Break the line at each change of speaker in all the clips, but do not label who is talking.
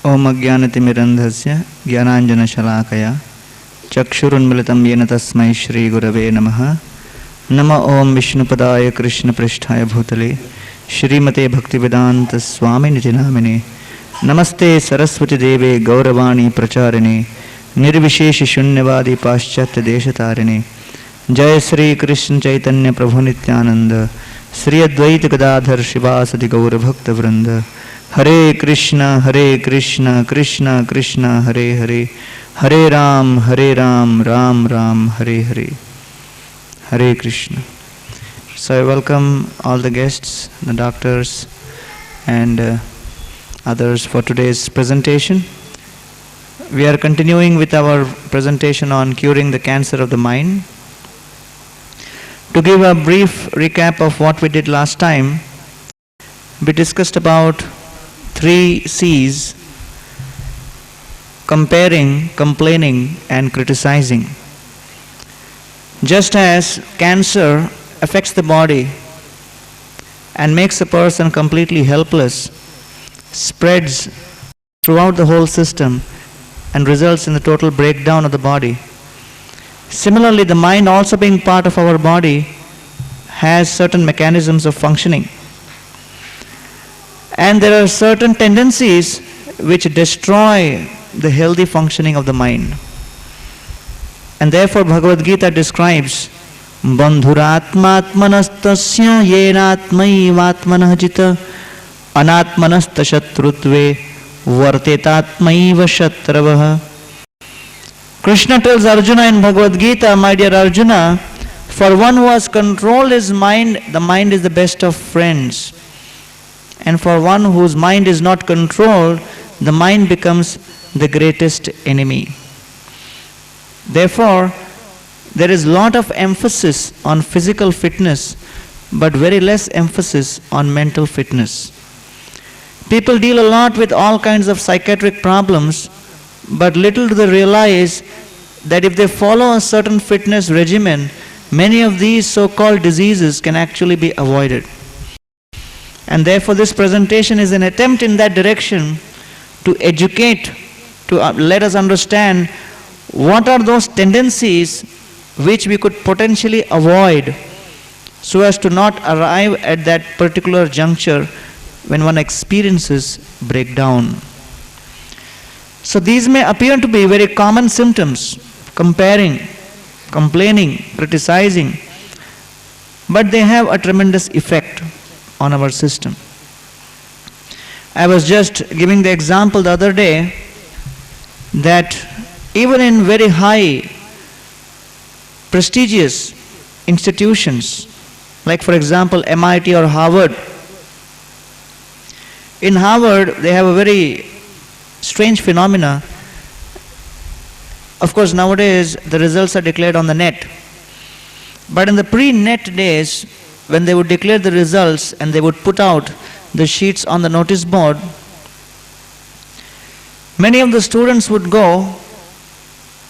ओम अज्ञानतिमिरन्धस्य ज्ञानाञ्जनशलाकया चक्षुरुन्मिलितं येन तस्मै श्रीगुरवे नमः। नमः ओम विष्णुपदाय कृष्णपृष्ठाय भूतले श्रीमते भक्तिवेदान्तस्वामिनिति नामिने। नमस्ते सरस्वती देवे गौरवाणी प्रचारिणे निर्विशेषशून्यवादी पाश्चात्यदेशतारिणे। जय श्री कृष्ण चैतन्य प्रभु नित्यानंद श्री अद्वैत गदाधर शिवासदि गौरभक्तवृंद। हरे कृष्ण कृष्ण कृष्ण हरे हरे, हरे Ram Ram Ram Hare Hare. Hare Krishna. So I welcome all the guests, the doctors and others for today's presentation. We are continuing with our presentation on curing the cancer of the mind. To give a brief recap of what we did last time, we discussed about 3 C's: comparing, complaining and criticizing. Just as cancer affects the body and makes a person completely helpless, spreads throughout the whole system and results in the total breakdown of the body, similarly the mind, also being part of our body, has certain mechanisms of functioning. And there are certain tendencies which destroy the healthy functioning of the mind. And therefore Bhagavad Gita describes bandhuratmatmanastasya yenatmaivatmanah jita anatmanastashatrutve vartetatmaiva shatravah. Krishna tells Arjuna in Bhagavad Gita, my dear Arjuna, for one who has controlled his mind, the mind is the best of friends. And for one whose mind is not controlled, the mind becomes the greatest enemy. Therefore, there is a lot of emphasis on physical fitness, but very less emphasis on mental fitness. People deal a lot with all kinds of psychiatric problems, but little do they realize that if they follow a certain fitness regimen, many of these so-called diseases can actually be avoided. And therefore this presentation is an attempt in that direction to educate, to let us understand what are those tendencies which we could potentially avoid so as to not arrive at that particular juncture when one experiences breakdown. So these may appear to be very common symptoms: comparing, complaining, criticizing, but they have a tremendous effect on our system. I was just giving the example the other day that even in very high prestigious institutions, like for example MIT or Harvard, in Harvard they have a very strange phenomena. Of course nowadays the results are declared on the net, but in the pre-net days, when they would declare the results and they would put out the sheets on the notice board, many of the students would go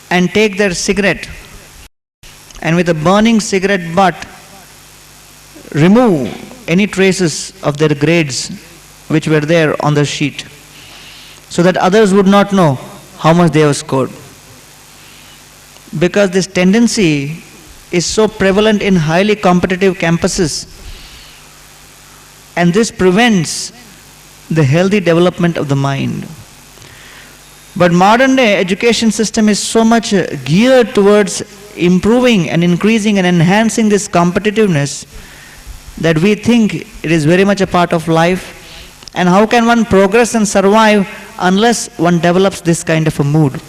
and take their cigarette and with a burning cigarette butt remove any traces of their grades which were there on the sheet, so that others would not know how much they have scored. Because this tendency is so prevalent in highly competitive campuses, and this prevents the healthy development of the mind. But modern day education system is so much geared towards improving and increasing and enhancing this competitiveness that we think it is very much a part of life. And how can one progress and survive unless one develops this kind of a mood?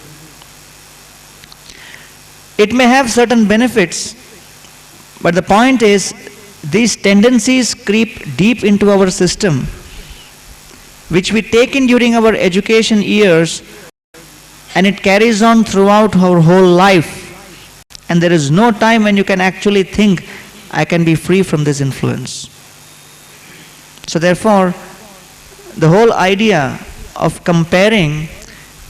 It may have certain benefits, but the point is these tendencies creep deep into our system, which we take in during our education years, and it carries on throughout our whole life. And there is no time when you can actually think, I can be free from this influence. So therefore, the whole idea of comparing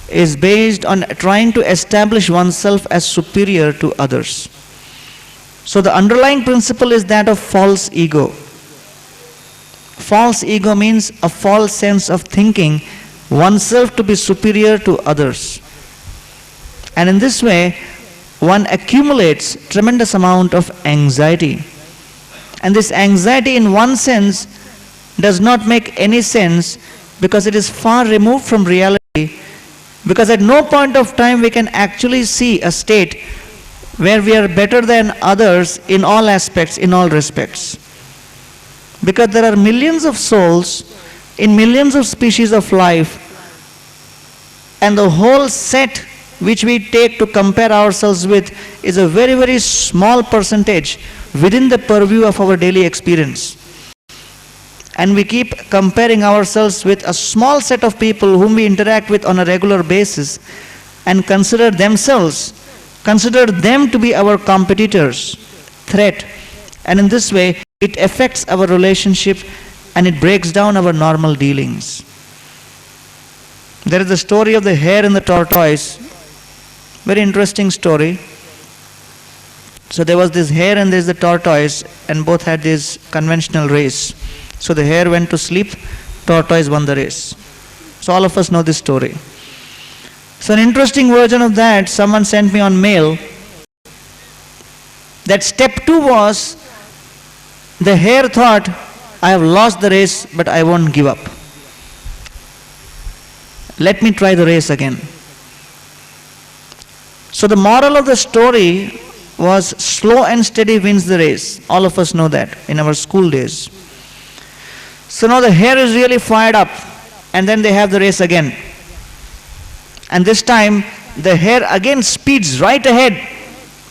is based on trying to establish oneself as superior to others. So the underlying principle is that of false ego. False ego means a false sense of thinking oneself to be superior to others. And in this way, one accumulates tremendous amount of anxiety. And this anxiety in one sense does not make any sense because it is far removed from reality, because at no point of time we can actually see a state where we are better than others in all aspects, in all respects. Because there are millions of souls in millions of species of life, and the whole set which we take to compare ourselves with is a very, very small percentage within the purview of our daily experience. And we keep comparing ourselves with a small set of people whom we interact with on a regular basis and consider them to be our competitors, threat. And in this way, it affects our relationship and it breaks down our normal dealings. There is the story of the hare and the tortoise. Very interesting story. So there was this hare and there is the tortoise, and both had this conventional race. So the hare went to sleep, tortoise won the race. So all of us know this story. So an interesting version of that, someone sent me on mail, that step 2 was, the hare thought, I have lost the race, but I won't give up. Let me try the race again. So the moral of the story was, slow and steady wins the race. All of us know that in our school days. So now the hare is really fired up, and then they have the race again. And this time the hare again speeds right ahead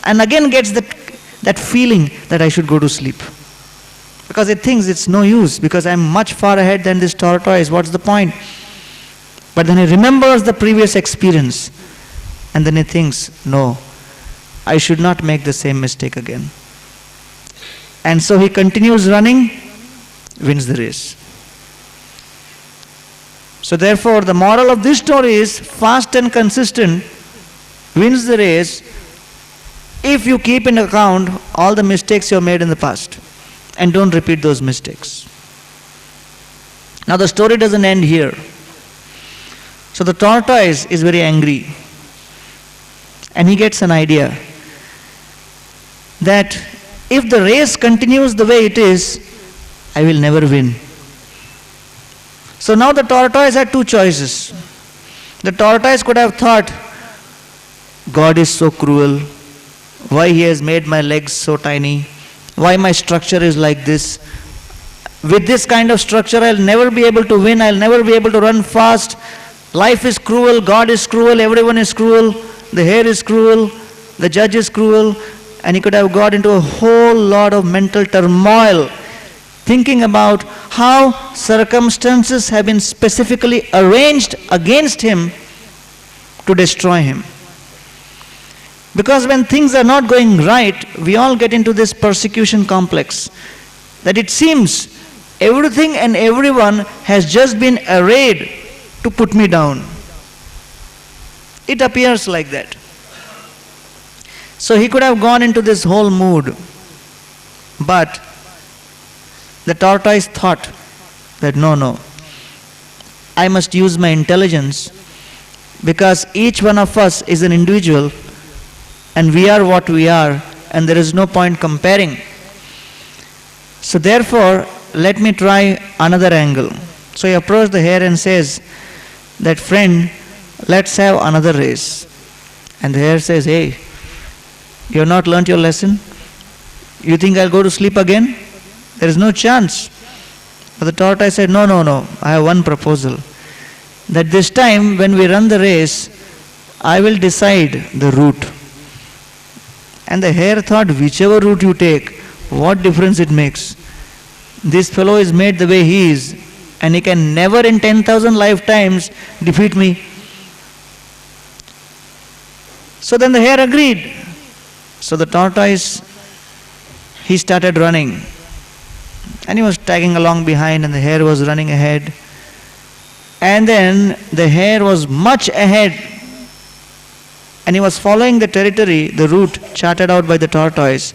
and again gets that feeling that I should go to sleep. Because it thinks it's no use, because I'm much far ahead than this tortoise, what's the point? But then he remembers the previous experience, and then he thinks, no, I should not make the same mistake again. And so he continues running, wins the race. So therefore, the moral of this story is, fast and consistent wins the race if you keep in account all the mistakes you have made in the past and don't repeat those mistakes. Now the story doesn't end here. So the tortoise is very angry, and he gets an idea that if the race continues the way it is, I will never win. So now the tortoise had 2 choices. The tortoise could have thought, God is so cruel, why he has made my legs so tiny, why my structure is like this. With this kind of structure, I'll never be able to win, I'll never be able to run fast. Life is cruel, God is cruel, everyone is cruel, the hare is cruel, the judge is cruel, and he could have got into a whole lot of mental turmoil, thinking about how circumstances have been specifically arranged against him to destroy him. Because when things are not going right, we all get into this persecution complex, that it seems everything and everyone has just been arrayed to put me down. It appears like that. So he could have gone into this whole mood, but the tortoise thought that no, I must use my intelligence, because each one of us is an individual and we are what we are, and there is no point comparing. So therefore, let me try another angle. So he approached the hare and says that, friend, let's have another race. And the hare says, hey, you have not learnt your lesson? You think I'll go to sleep again? There is no chance. But the tortoise said, no, I have one proposal. That this time when we run the race, I will decide the route. And the hare thought, whichever route you take, what difference it makes? This fellow is made the way he is, and he can never in 10,000 lifetimes defeat me. So then the hare agreed. So the tortoise, he started running. And he was tagging along behind, and the hare was running ahead. And then the hare was much ahead, and he was following the territory, the route charted out by the tortoise.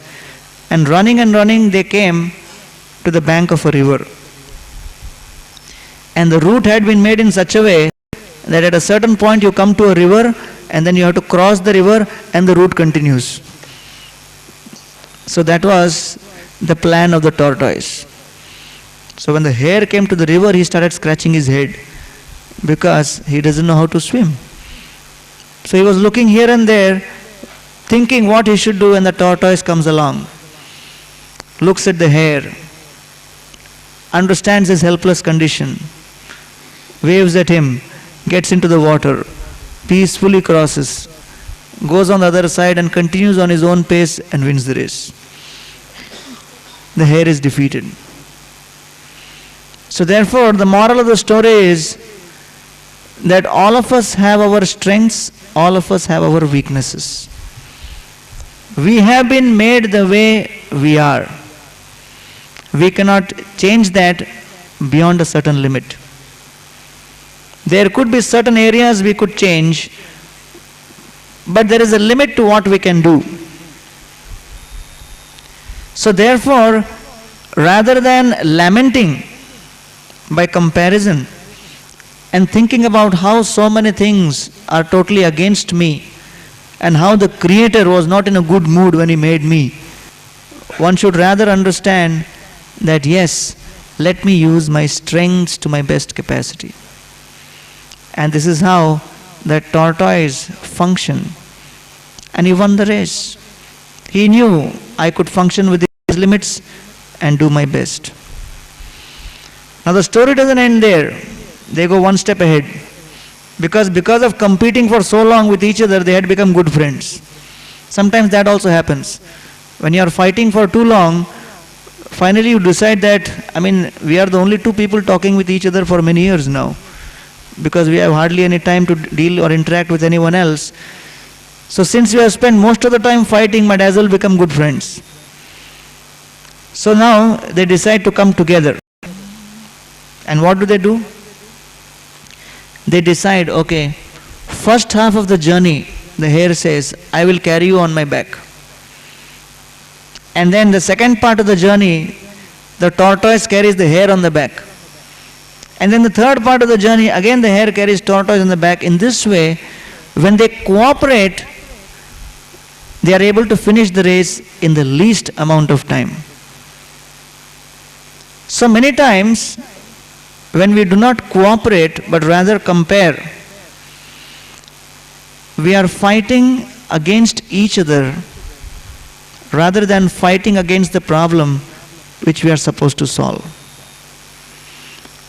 And running, they came to the bank of a river. And the route had been made in such a way that at a certain point you come to a river and then you have to cross the river and the route continues. So that was the plan of the tortoise. So when the hare came to the river, he started scratching his head because he doesn't know how to swim. So he was looking here and there, thinking what he should do, and the tortoise comes along, looks at the hare, understands his helpless condition, waves at him, gets into the water, peacefully crosses, goes on the other side and continues on his own pace and wins the race. The hare is defeated. So therefore, the moral of the story is that all of us have our strengths, all of us have our weaknesses. We have been made the way we are. We cannot change that beyond a certain limit. There could be certain areas we could change, but there is a limit to what we can do. So therefore, rather than lamenting by comparison and thinking about how so many things are totally against me and how the Creator was not in a good mood when He made me, one should rather understand that yes, let me use my strengths to my best capacity. And this is how that tortoise functioned. And he won the race. He knew I could function within his limits and do my best. Now the story doesn't end there. They go one step ahead. Because of competing for so long with each other, they had become good friends. Sometimes that also happens. When you are fighting for too long, finally you decide that, we are the only two people talking with each other for many years now. Because we have hardly any time to deal or interact with anyone else. So since we have spent most of the time fighting, might as well become good friends. So now they decide to come together. And what do? They decide, okay, first half of the journey, the hare says, I will carry you on my back. And then the second part of the journey, the tortoise carries the hare on the back. And then the third part of the journey, again the hare carries tortoise on the back. In this way, when they cooperate, they are able to finish the race in the least amount of time. So many times, when we do not cooperate but rather compare, we are fighting against each other rather than fighting against the problem which we are supposed to solve.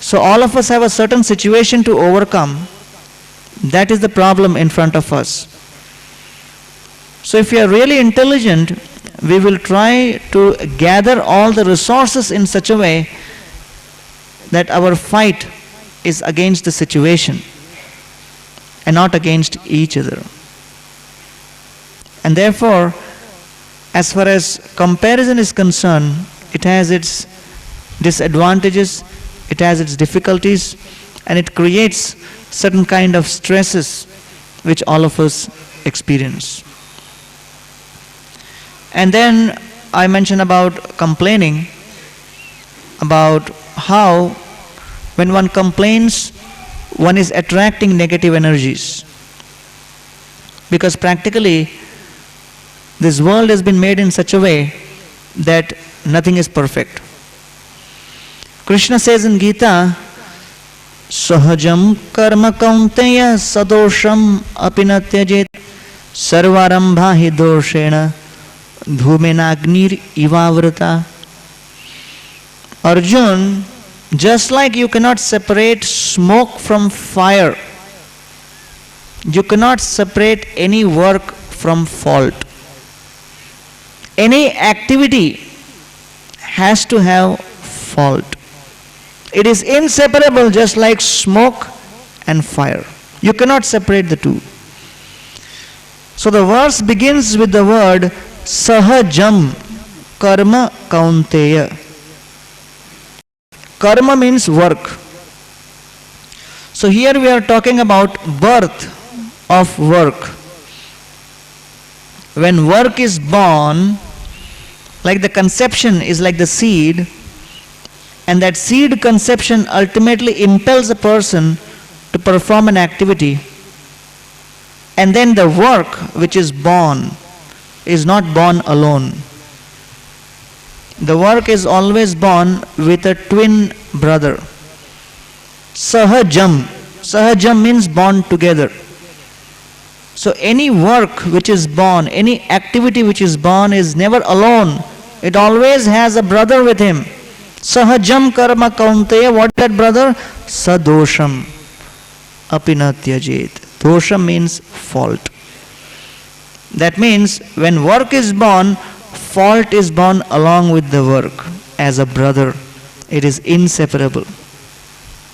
So all of us have a certain situation to overcome. That is the problem in front of us. So if we are really intelligent, we will try to gather all the resources in such a way that our fight is against the situation and not against each other. And therefore, as far as comparison is concerned, it has its disadvantages, it has its difficulties, and it creates certain kind of stresses which all of us experience. And then I mentioned about complaining, about how when one complains, one is attracting negative energies. Because practically, this world has been made in such a way that nothing is perfect. Krishna says in Gita, Sahajam karma kaunteya sadosham apinatyajit sarvarambha hi doshena dhumenagnir ivavrata. Arjun, just like you cannot separate smoke from fire, you cannot separate any work from fault. Any activity has to have fault. It is inseparable, just like smoke and fire. You cannot separate the two. So the verse begins with the word Sahajam karma kaunteya. Karma means work. So here we are talking about birth of work. When work is born, like the conception is like the seed, and that seed conception ultimately impels a person to perform an activity, and then the work which is born is not born alone. The work is always born with a twin brother. Sahajam. Sahajam means born together. So any work which is born, any activity which is born is never alone. It always has a brother with him. Sahajam karma kaunteya. What is that brother? Sadosham apinatyajit. Dosham means fault. That means when work is born, fault is born along with the work as a brother. It is inseparable.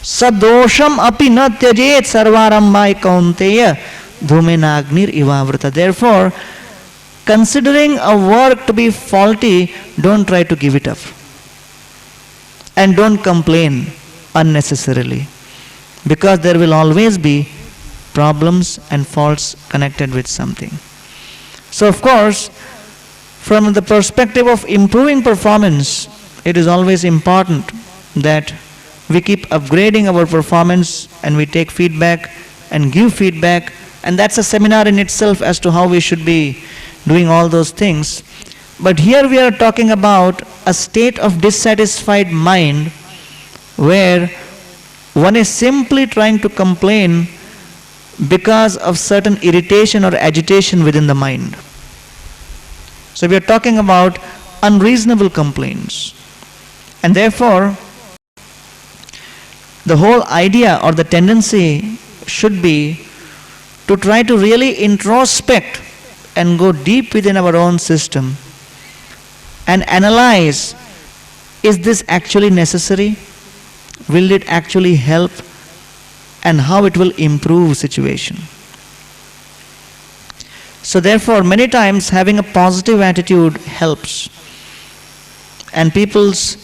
Sadosham apinatyajit sarvarambhai kaunteya dhumenagnir ivavrata. Therefore, considering a work to be faulty, don't try to give it up. And don't complain unnecessarily, because there will always be problems and faults connected with something. So of course, from the perspective of improving performance, it is always important that we keep upgrading our performance and we take feedback and give feedback, and that's a seminar in itself as to how we should be doing all those things. But here we are talking about a state of dissatisfied mind where one is simply trying to complain because of certain irritation or agitation within the mind. So we are talking about unreasonable complaints. And therefore, the whole idea or the tendency should be to try to really introspect and go deep within our own system and analyze, is this actually necessary? Will it actually help? And how it will improve situation. So therefore, many times having a positive attitude helps, and people's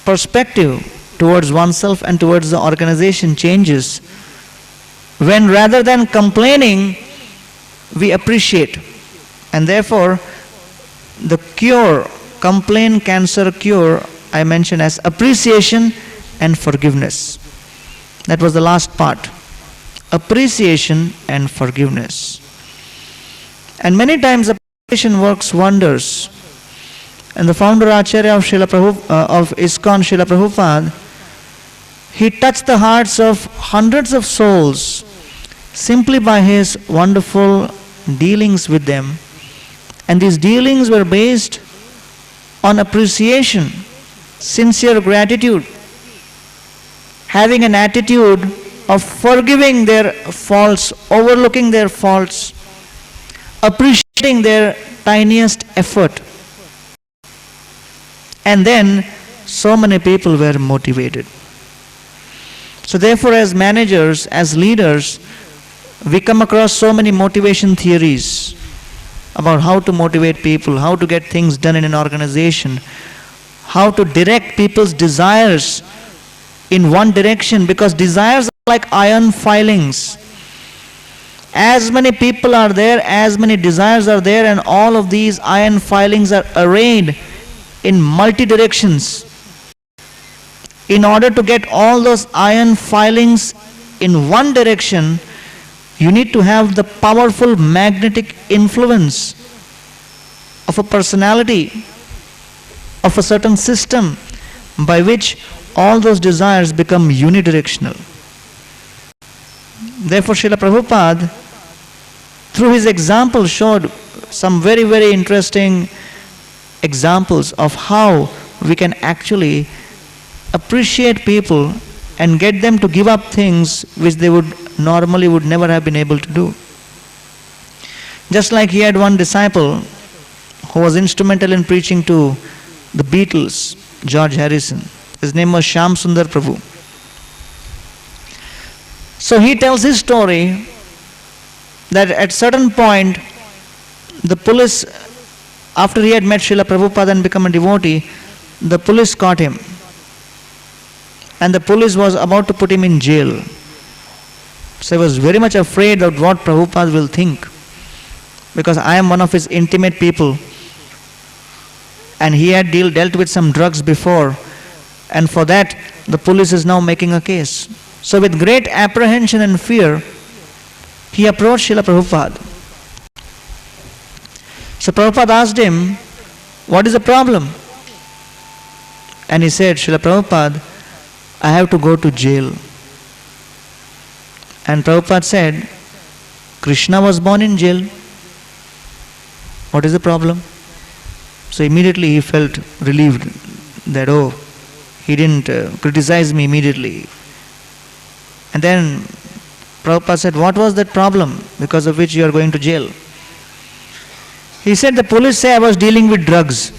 perspective towards oneself and towards the organization changes when, rather than complaining, we appreciate. And therefore, the cure, complaint cancer cure, I mentioned as appreciation and forgiveness. That was the last part. Appreciation and forgiveness. And many times appreciation works wonders. And the founder Acharya of ISKCON, Srila Prabhupada, he touched the hearts of hundreds of souls simply by his wonderful dealings with them. And these dealings were based on appreciation, sincere gratitude, having an attitude of forgiving their faults, overlooking their faults, appreciating their tiniest effort. And then so many people were motivated. So therefore, as managers, as leaders, we come across so many motivation theories about how to motivate people, how to get things done in an organization, how to direct people's desires in one direction, because desires are like iron filings. As many people are there, as many desires are there, and all of these iron filings are arrayed in multi directions. In order to get all those iron filings in one direction, you need to have the powerful magnetic influence of a personality, of a certain system, by which all those desires become unidirectional. Therefore, Srila Prabhupada, through his example, showed some very, very interesting examples of how we can actually appreciate people and get them to give up things which they would never have been able to do. Just like he had one disciple who was instrumental in preaching to the Beatles, George Harrison. His name was Shyam Sundar Prabhu. So he tells his story that at certain point the police, after he had met Srila Prabhupada and become a devotee, the police caught him. And the police was about to put him in jail. So he was very much afraid of what Prabhupada will think, because I am one of his intimate people, and he had dealt with some drugs before, and for that the police is now making a case. So with great apprehension and fear, he approached Srila Prabhupada. So Prabhupada asked him, what is the problem? And he said, Srila Prabhupada, I have to go to jail. And Prabhupada said, Krishna was born in jail. What is the problem? So immediately he felt relieved that, oh, he didn't criticize me immediately. And then Prabhupada said, what was that problem because of which you are going to jail? He said, the police say I was dealing with drugs.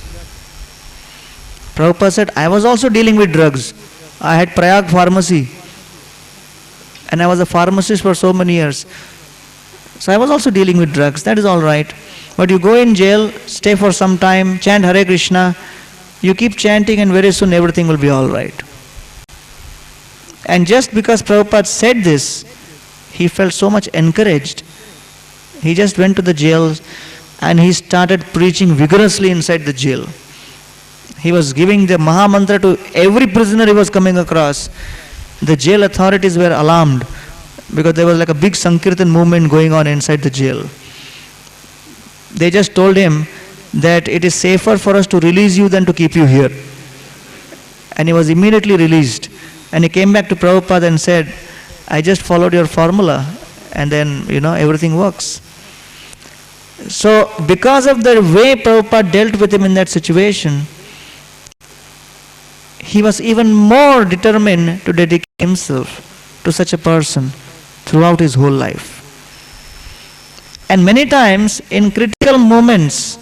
Prabhupada said, I was also dealing with drugs. I had Prayag pharmacy. And I was a pharmacist for so many years. So I was also dealing with drugs. That is all right. But you go in jail, stay for some time, chant Hare Krishna. You keep chanting and very soon everything will be all right. And just because Prabhupada said this, he felt so much encouraged. He just went to the jail and he started preaching vigorously inside the jail. He was giving the Maha Mantra to every prisoner he was coming across. The jail authorities were alarmed because there was like a big Sankirtan movement going on inside the jail. They just told him that it is safer for us to release you than to keep you here. And he was immediately released. And he came back to Prabhupada and said, I just followed your formula and then, everything works. So, because of the way Prabhupada dealt with him in that situation, he was even more determined to dedicate himself to such a person throughout his whole life. And many times, in critical moments,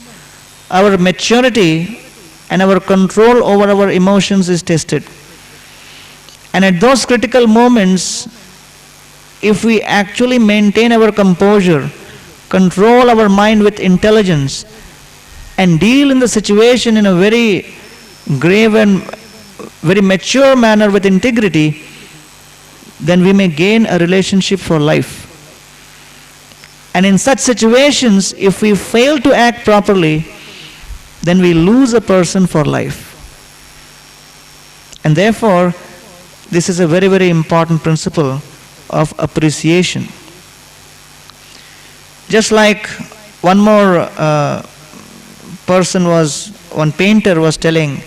our maturity and our control over our emotions is tested. And at those critical moments, if we actually maintain our composure, control our mind with intelligence, and deal in the situation in a very grave and very mature manner with integrity, then we may gain a relationship for life. And in such situations, if we fail to act properly, then we lose a person for life. And therefore, this is a very, very important principle of appreciation. Just like one more one painter was telling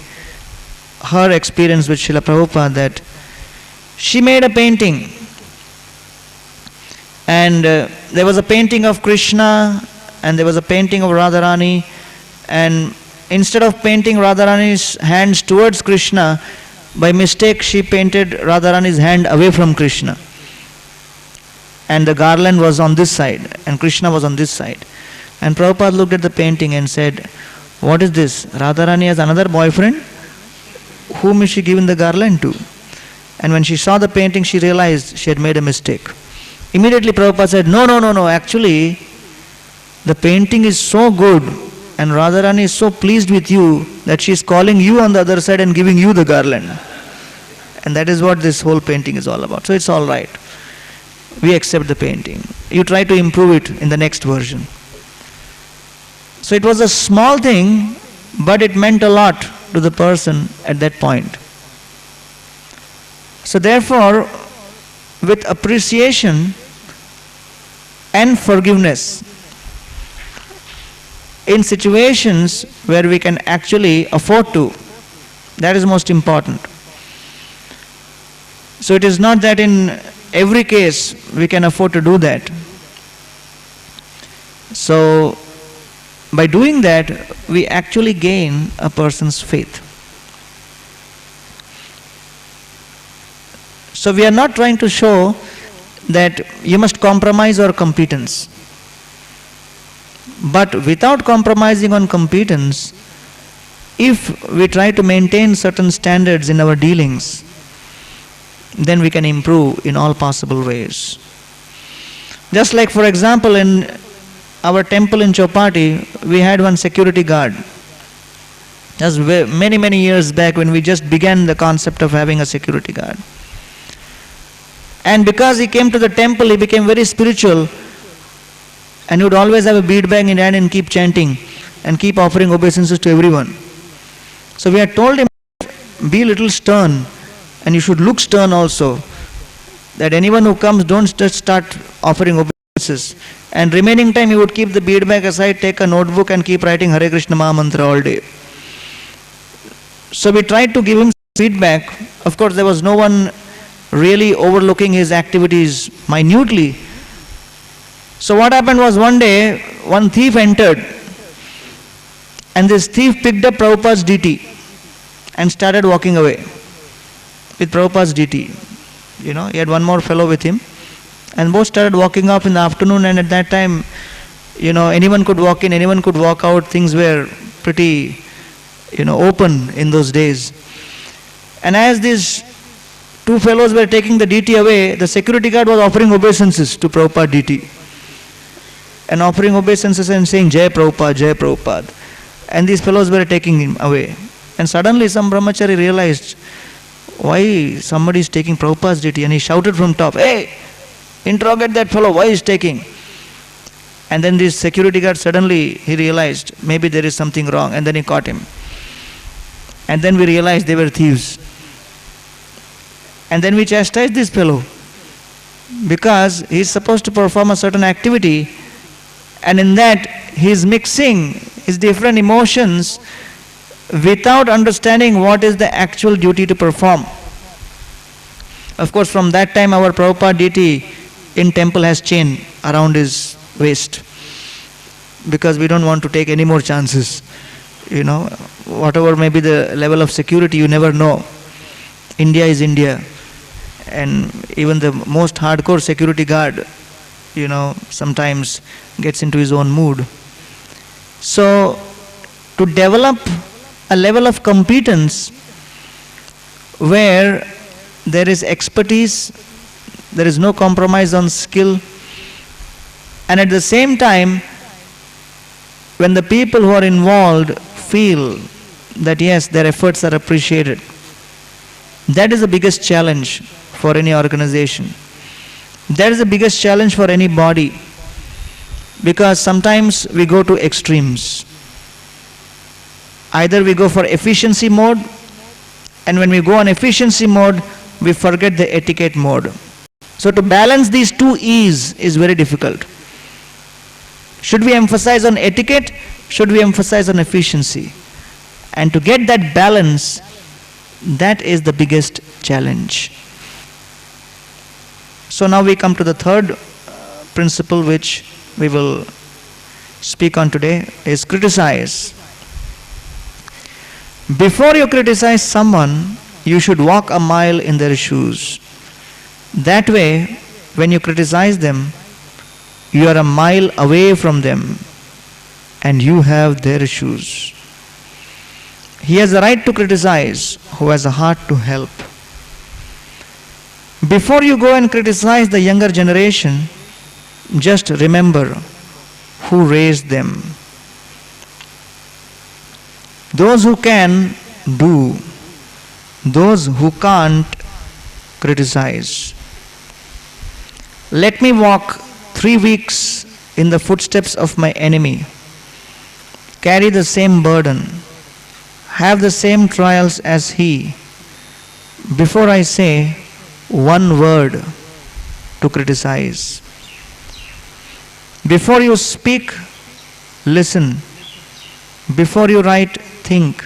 her experience with Srila Prabhupada, that she made a painting and there was a painting of Krishna and there was a painting of Radharani, and instead of painting Radharani's hands towards Krishna, by mistake she painted Radharani's hand away from Krishna. And the garland was on this side and Krishna was on this side. And Prabhupada looked at the painting and said, what is this? Radharani has another boyfriend? Whom is she giving the garland to? And when she saw the painting, she realized she had made a mistake. Immediately Prabhupada said, no, actually the painting is so good and Radharani is so pleased with you that she is calling you on the other side and giving you the garland. And that is what this whole painting is all about. So it's all right. We accept the painting. You try to improve it in the next version. So it was a small thing, but it meant a lot to the person at that point. So therefore, with appreciation and forgiveness, in situations where we can actually afford to, that is most important. So it is not that in every case we can afford to do that. So by doing that, we actually gain a person's faith. So we are not trying to show that you must compromise your competence. But without compromising on competence, if we try to maintain certain standards in our dealings, then we can improve in all possible ways. Just like, for example, in our temple in Chopati, we had one security guard. Just many years back when we just began the concept of having a security guard. And because he came to the temple, he became very spiritual, and he would always have a bead bag in hand and keep chanting and keep offering obeisances to everyone. So we had told him, be a little stern, and you should look stern also. that anyone who comes, don't just start offering obeisances. And remaining time he would keep the bead bag aside, take a notebook and keep writing Hare Krishna Maha Mantra all day. So we tried to give him feedback. Of course there was no one really overlooking his activities minutely. So what happened was, one day one thief entered, and this thief picked up Prabhupada's DT and started walking away with Prabhupada's DT. You know, he had one more fellow with him, and both started walking off in the afternoon. And at that time, you know, anyone could walk in, anyone could walk out. Things were pretty, you know, open in those days. And as these two fellows were taking the DT away, the security guard was offering obeisances to Prabhupada DT. And offering obeisances and saying, Jai Prabhupada, Jai Prabhupada. And these fellows were taking him away. And suddenly some brahmachari realized, why somebody is taking Prabhupada's DT? And he shouted from top, hey, interrogate that fellow, why he is taking? And then this security guard, suddenly he realized, maybe there is something wrong, and then he caught him. And then we realized they were thieves. And then we chastised this fellow, because he is supposed to perform a certain activity, and in that he is mixing his different emotions without understanding what is the actual duty to perform. Of course, from that time our Prabhupada deity in temple has chain around his waist, because we don't want to take any more chances. You know, whatever may be the level of security, you never know. India is India, and even the most hardcore security guard, you know, sometimes gets into his own mood. So, to develop a level of competence where there is expertise, there is no compromise on skill, and at the same time, when the people who are involved feel that yes, their efforts are appreciated, that is the biggest challenge for any organization. That is the biggest challenge for any body, because sometimes we go to extremes. Either we go for efficiency mode, and when we go on efficiency mode, we forget the etiquette mode. So to balance these two E's is very difficult. Should we emphasize on etiquette? Should we emphasize on efficiency? And to get that balance, that is the biggest challenge. So now we come to the third principle which we will speak on today, is criticize. Before you criticize someone, you should walk a mile in their shoes. That way, when you criticize them, you are a mile away from them and you have their shoes. He has a right to criticize who has a heart to help. Before you go and criticize the younger generation, just remember who raised them. Those who can, do. Those who can't, criticize. Let me walk 3 weeks in the footsteps of my enemy, carry the same burden, have the same trials as he, before I say one word to criticize. Before you speak, listen. Before you write, think.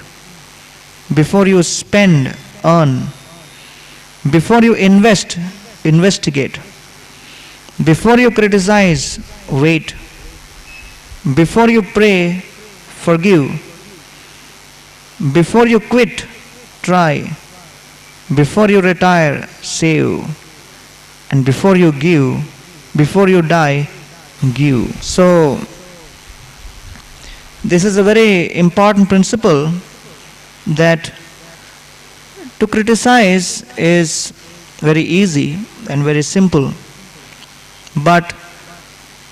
Before you spend, earn. Before you invest, investigate. Before you criticize, wait. Before you pray, forgive. Before you quit, try. Before you retire, save. And before you give, before you die, give. So, this is a very important principle, that to criticize is very easy and very simple, but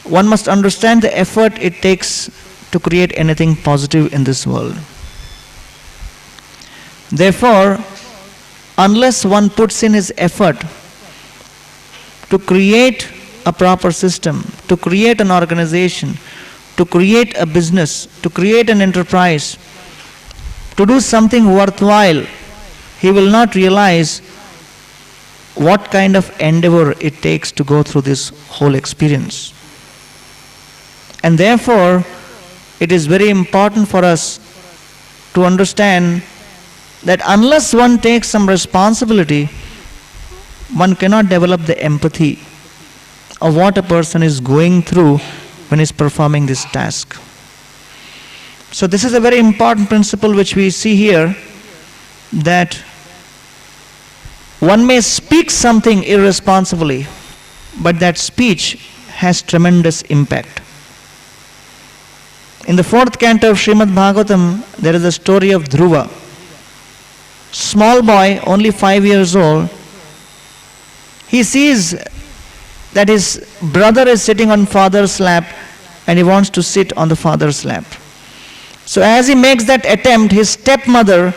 one must understand the effort it takes to create anything positive in this world. Therefore, unless one puts in his effort to create a proper system, to create an organization, to create a business, to create an enterprise, to do something worthwhile, he will not realize what kind of endeavor it takes to go through this whole experience. And therefore, it is very important for us to understand that unless one takes some responsibility, one cannot develop the empathy of what a person is going through when he's performing this task. So this is a very important principle which we see here, that one may speak something irresponsibly, but that speech has tremendous impact. In the 4th canto of Srimad Bhagavatam, there is a story of Dhruva. Small boy, only 5 years old, he sees that his brother is sitting on father's lap and he wants to sit on the father's lap. So as he makes that attempt, his stepmother,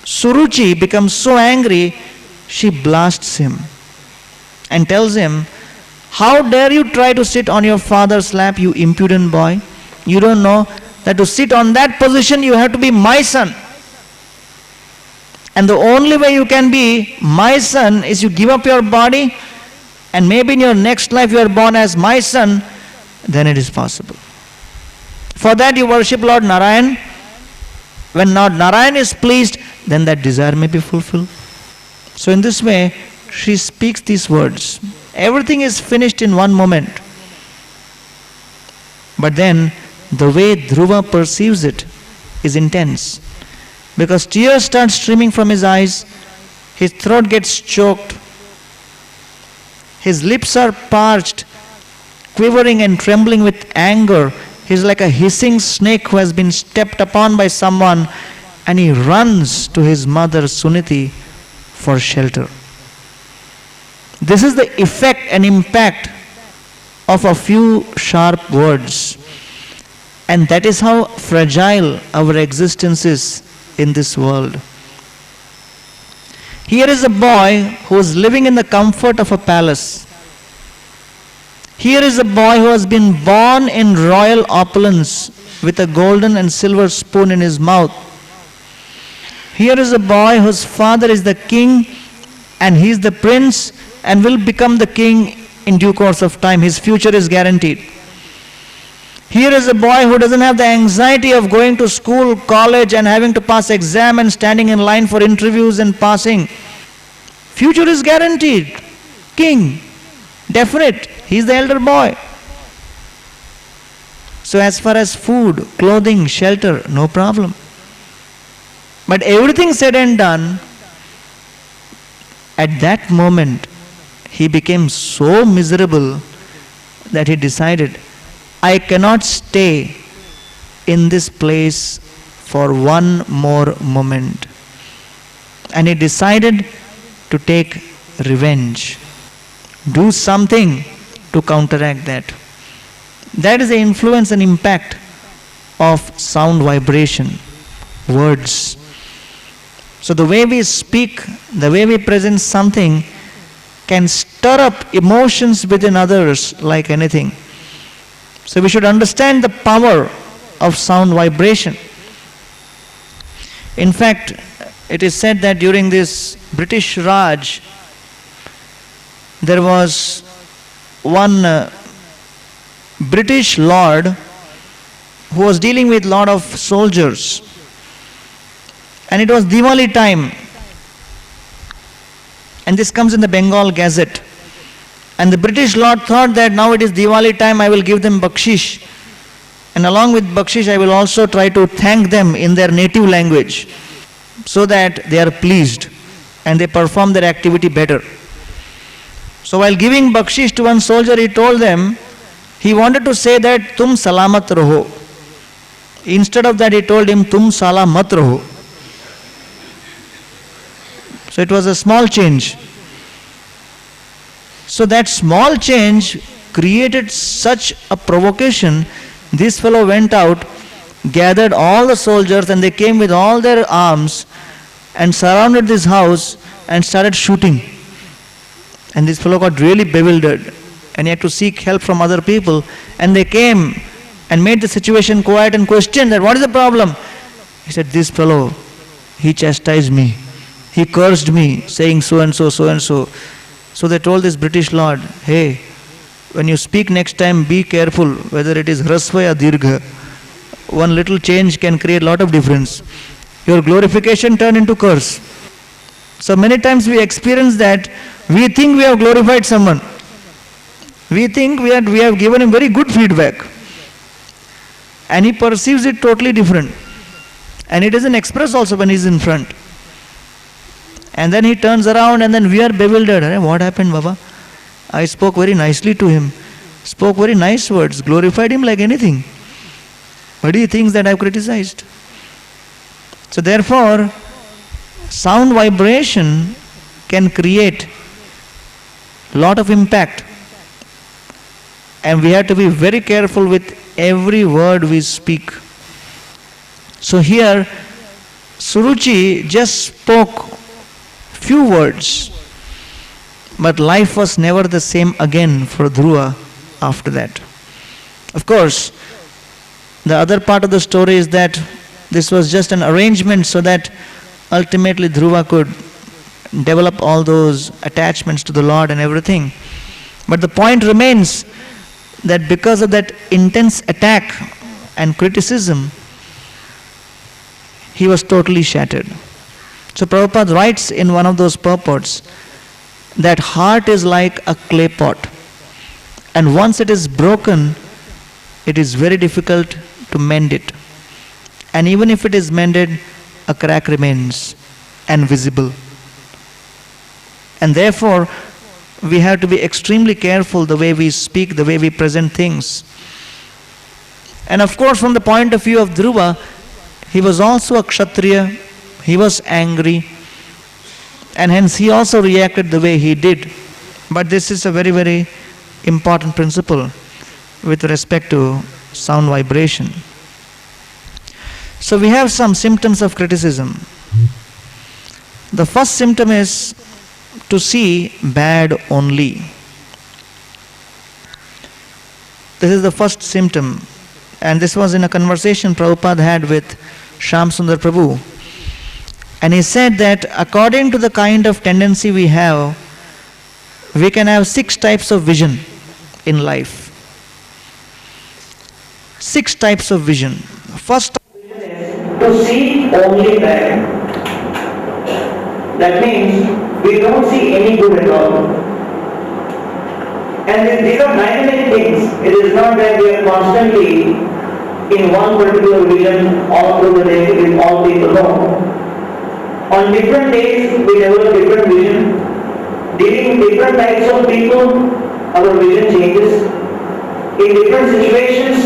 Suruchi, becomes so angry, she blasts him and tells him, "How dare you try to sit on your father's lap, you impudent boy? You don't know that to sit on that position you have to be my son. And the only way you can be my son is you give up your body, and maybe in your next life you are born as my son, then it is possible. For that you worship Lord Narayan. When Lord Narayan is pleased, then that desire may be fulfilled." So in this way, she speaks these words. Everything is finished in one moment. But then, the way Dhruva perceives it is intense. Because tears start streaming from his eyes, his throat gets choked, his lips are parched, quivering and trembling with anger. He's like a hissing snake who has been stepped upon by someone, and he runs to his mother Suniti for shelter. This is the effect and impact of a few sharp words. And that is how fragile our existence is in this world. Here is a boy who is living in the comfort of a palace. Here is a boy who has been born in royal opulence with a golden and silver spoon in his mouth. Here is a boy whose father is the king and he is the prince and will become the king in due course of time. His future is guaranteed. Here is a boy who doesn't have the anxiety of going to school, college and having to pass exam and standing in line for interviews and passing. Future is guaranteed. King, definite. He is the elder boy. So as far as food, clothing, shelter, no problem. But everything said and done, at that moment, he became so miserable that he decided, I cannot stay in this place for one more moment. And he decided to take revenge. Do something to counteract that. That is the influence and impact of sound vibration, words. So the way we speak, the way we present something can stir up emotions within others like anything. So we should understand the power of sound vibration. In fact, it is said that during this British Raj, there was one British lord who was dealing with a lot of soldiers. And it was Diwali time. And this comes in the Bengal Gazette. And the British lord thought that now it is Diwali time, I will give them bakshish. And along with bakshish, I will also try to thank them in their native language, so that they are pleased and they perform their activity better. So while giving bakshish to one soldier, he told them, he wanted to say that, Tum salamat raho. Instead of that, he told him, Tum sala mat raho. So it was a small change. So that small change created such a provocation. This fellow went out, gathered all the soldiers, and they came with all their arms and surrounded this house and started shooting. And this fellow got really bewildered and he had to seek help from other people. And they came and made the situation quiet and questioned that, what is the problem? He said, this fellow, he chastised me. He cursed me, saying so and so, so and so. So they told this British lord, hey, when you speak next time, be careful whether it is Hrasva or Dirgha. One little change can create a lot of difference. Your glorification turned into curse. So many times we experience that we think we have glorified someone. We think we have given him very good feedback. And he perceives it totally different. And he doesn't express also when he's in front. And then he turns around and then we are bewildered. Hey, what happened, Baba? I spoke very nicely to him. Spoke very nice words. Glorified him like anything. But he thinks that I have criticized. So therefore, sound vibration can create a lot of impact. And we have to be very careful with every word we speak. So here, Suruchi just spoke few words, but life was never the same again for Dhruva after that. Of course, the other part of the story is that this was just an arrangement so that ultimately Dhruva could develop all those attachments to the Lord and everything. But the point remains that because of that intense attack and criticism, he was totally shattered. So Prabhupada writes in one of those purports that heart is like a clay pot, and once it is broken, it is very difficult to mend it. And even if it is mended, a crack remains and visible. And therefore, we have to be extremely careful the way we speak, the way we present things. And of course, from the point of view of Dhruva, he was also a Kshatriya, he was angry, and hence he also reacted the way he did. But this is a very, very important principle with respect to sound vibration. So we have some symptoms of criticism. The first symptom is to see bad only. This is the first symptom. And this was in a conversation Prabhupada had with Shyam Sundar Prabhu. And he said that according to the kind of tendency we have, we can have 6 types of vision in life. 6 types of vision. First,
to see only bad. That means we don't see any good at all. And these are dynamic things. It is not that we are constantly in one particular vision all through the day with all people. No. On different days we develop different vision. Dealing with different types of people, our vision changes. In different situations,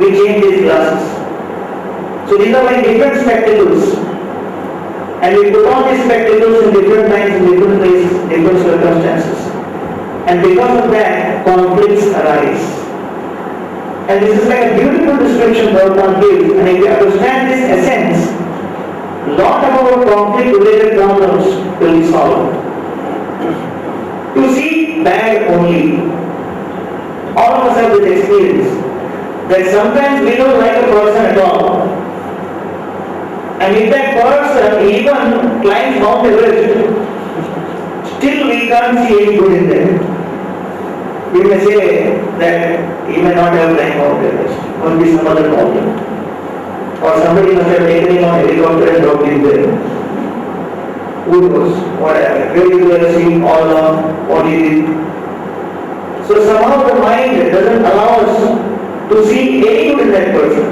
we change these glasses. So these are like different spectacles. And we put on these spectacles in different times, in different places, different circumstances. And because of that, conflicts arise. And this is like a beautiful description Prabhupada gives. And if we understand this essence, lot of our conflict-related problems will be solved. To see bad only. All of us have this experience that sometimes we don't like a person at all. And if that person even climbs Mount Everest, still we can't see any good in them. We may say that he may not have climbed Mount Everest, must be some other problem. Or somebody must have taken him on a helicopter and dropped him there. Who knows, whatever. Maybe we are seeing all of what he did. So somehow the mind doesn't allow us to see any good in that person.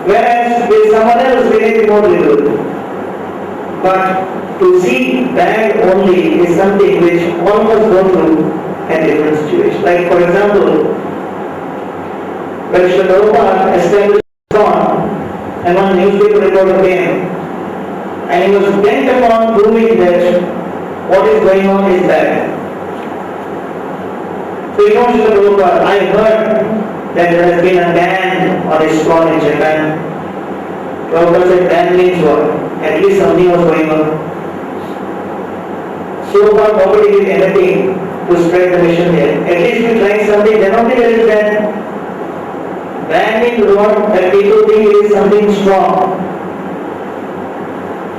Whereas with someone else we may be more liberal. But to see bad only is something which all of us go through in different situations. Like for example, when Srila Prabhupada established Islam, and one newspaper reporter came, and he was bent upon proving that what is going on is bad. So you know Srila Prabhupada, I heard that there has been a ban on ISKCON in Japan. Prabhupada said ban means what? At least something was going on. So far nobody did anything to spread the mission there. At least we tried something, then only there is ban. Ban means what? That people think it is something strong.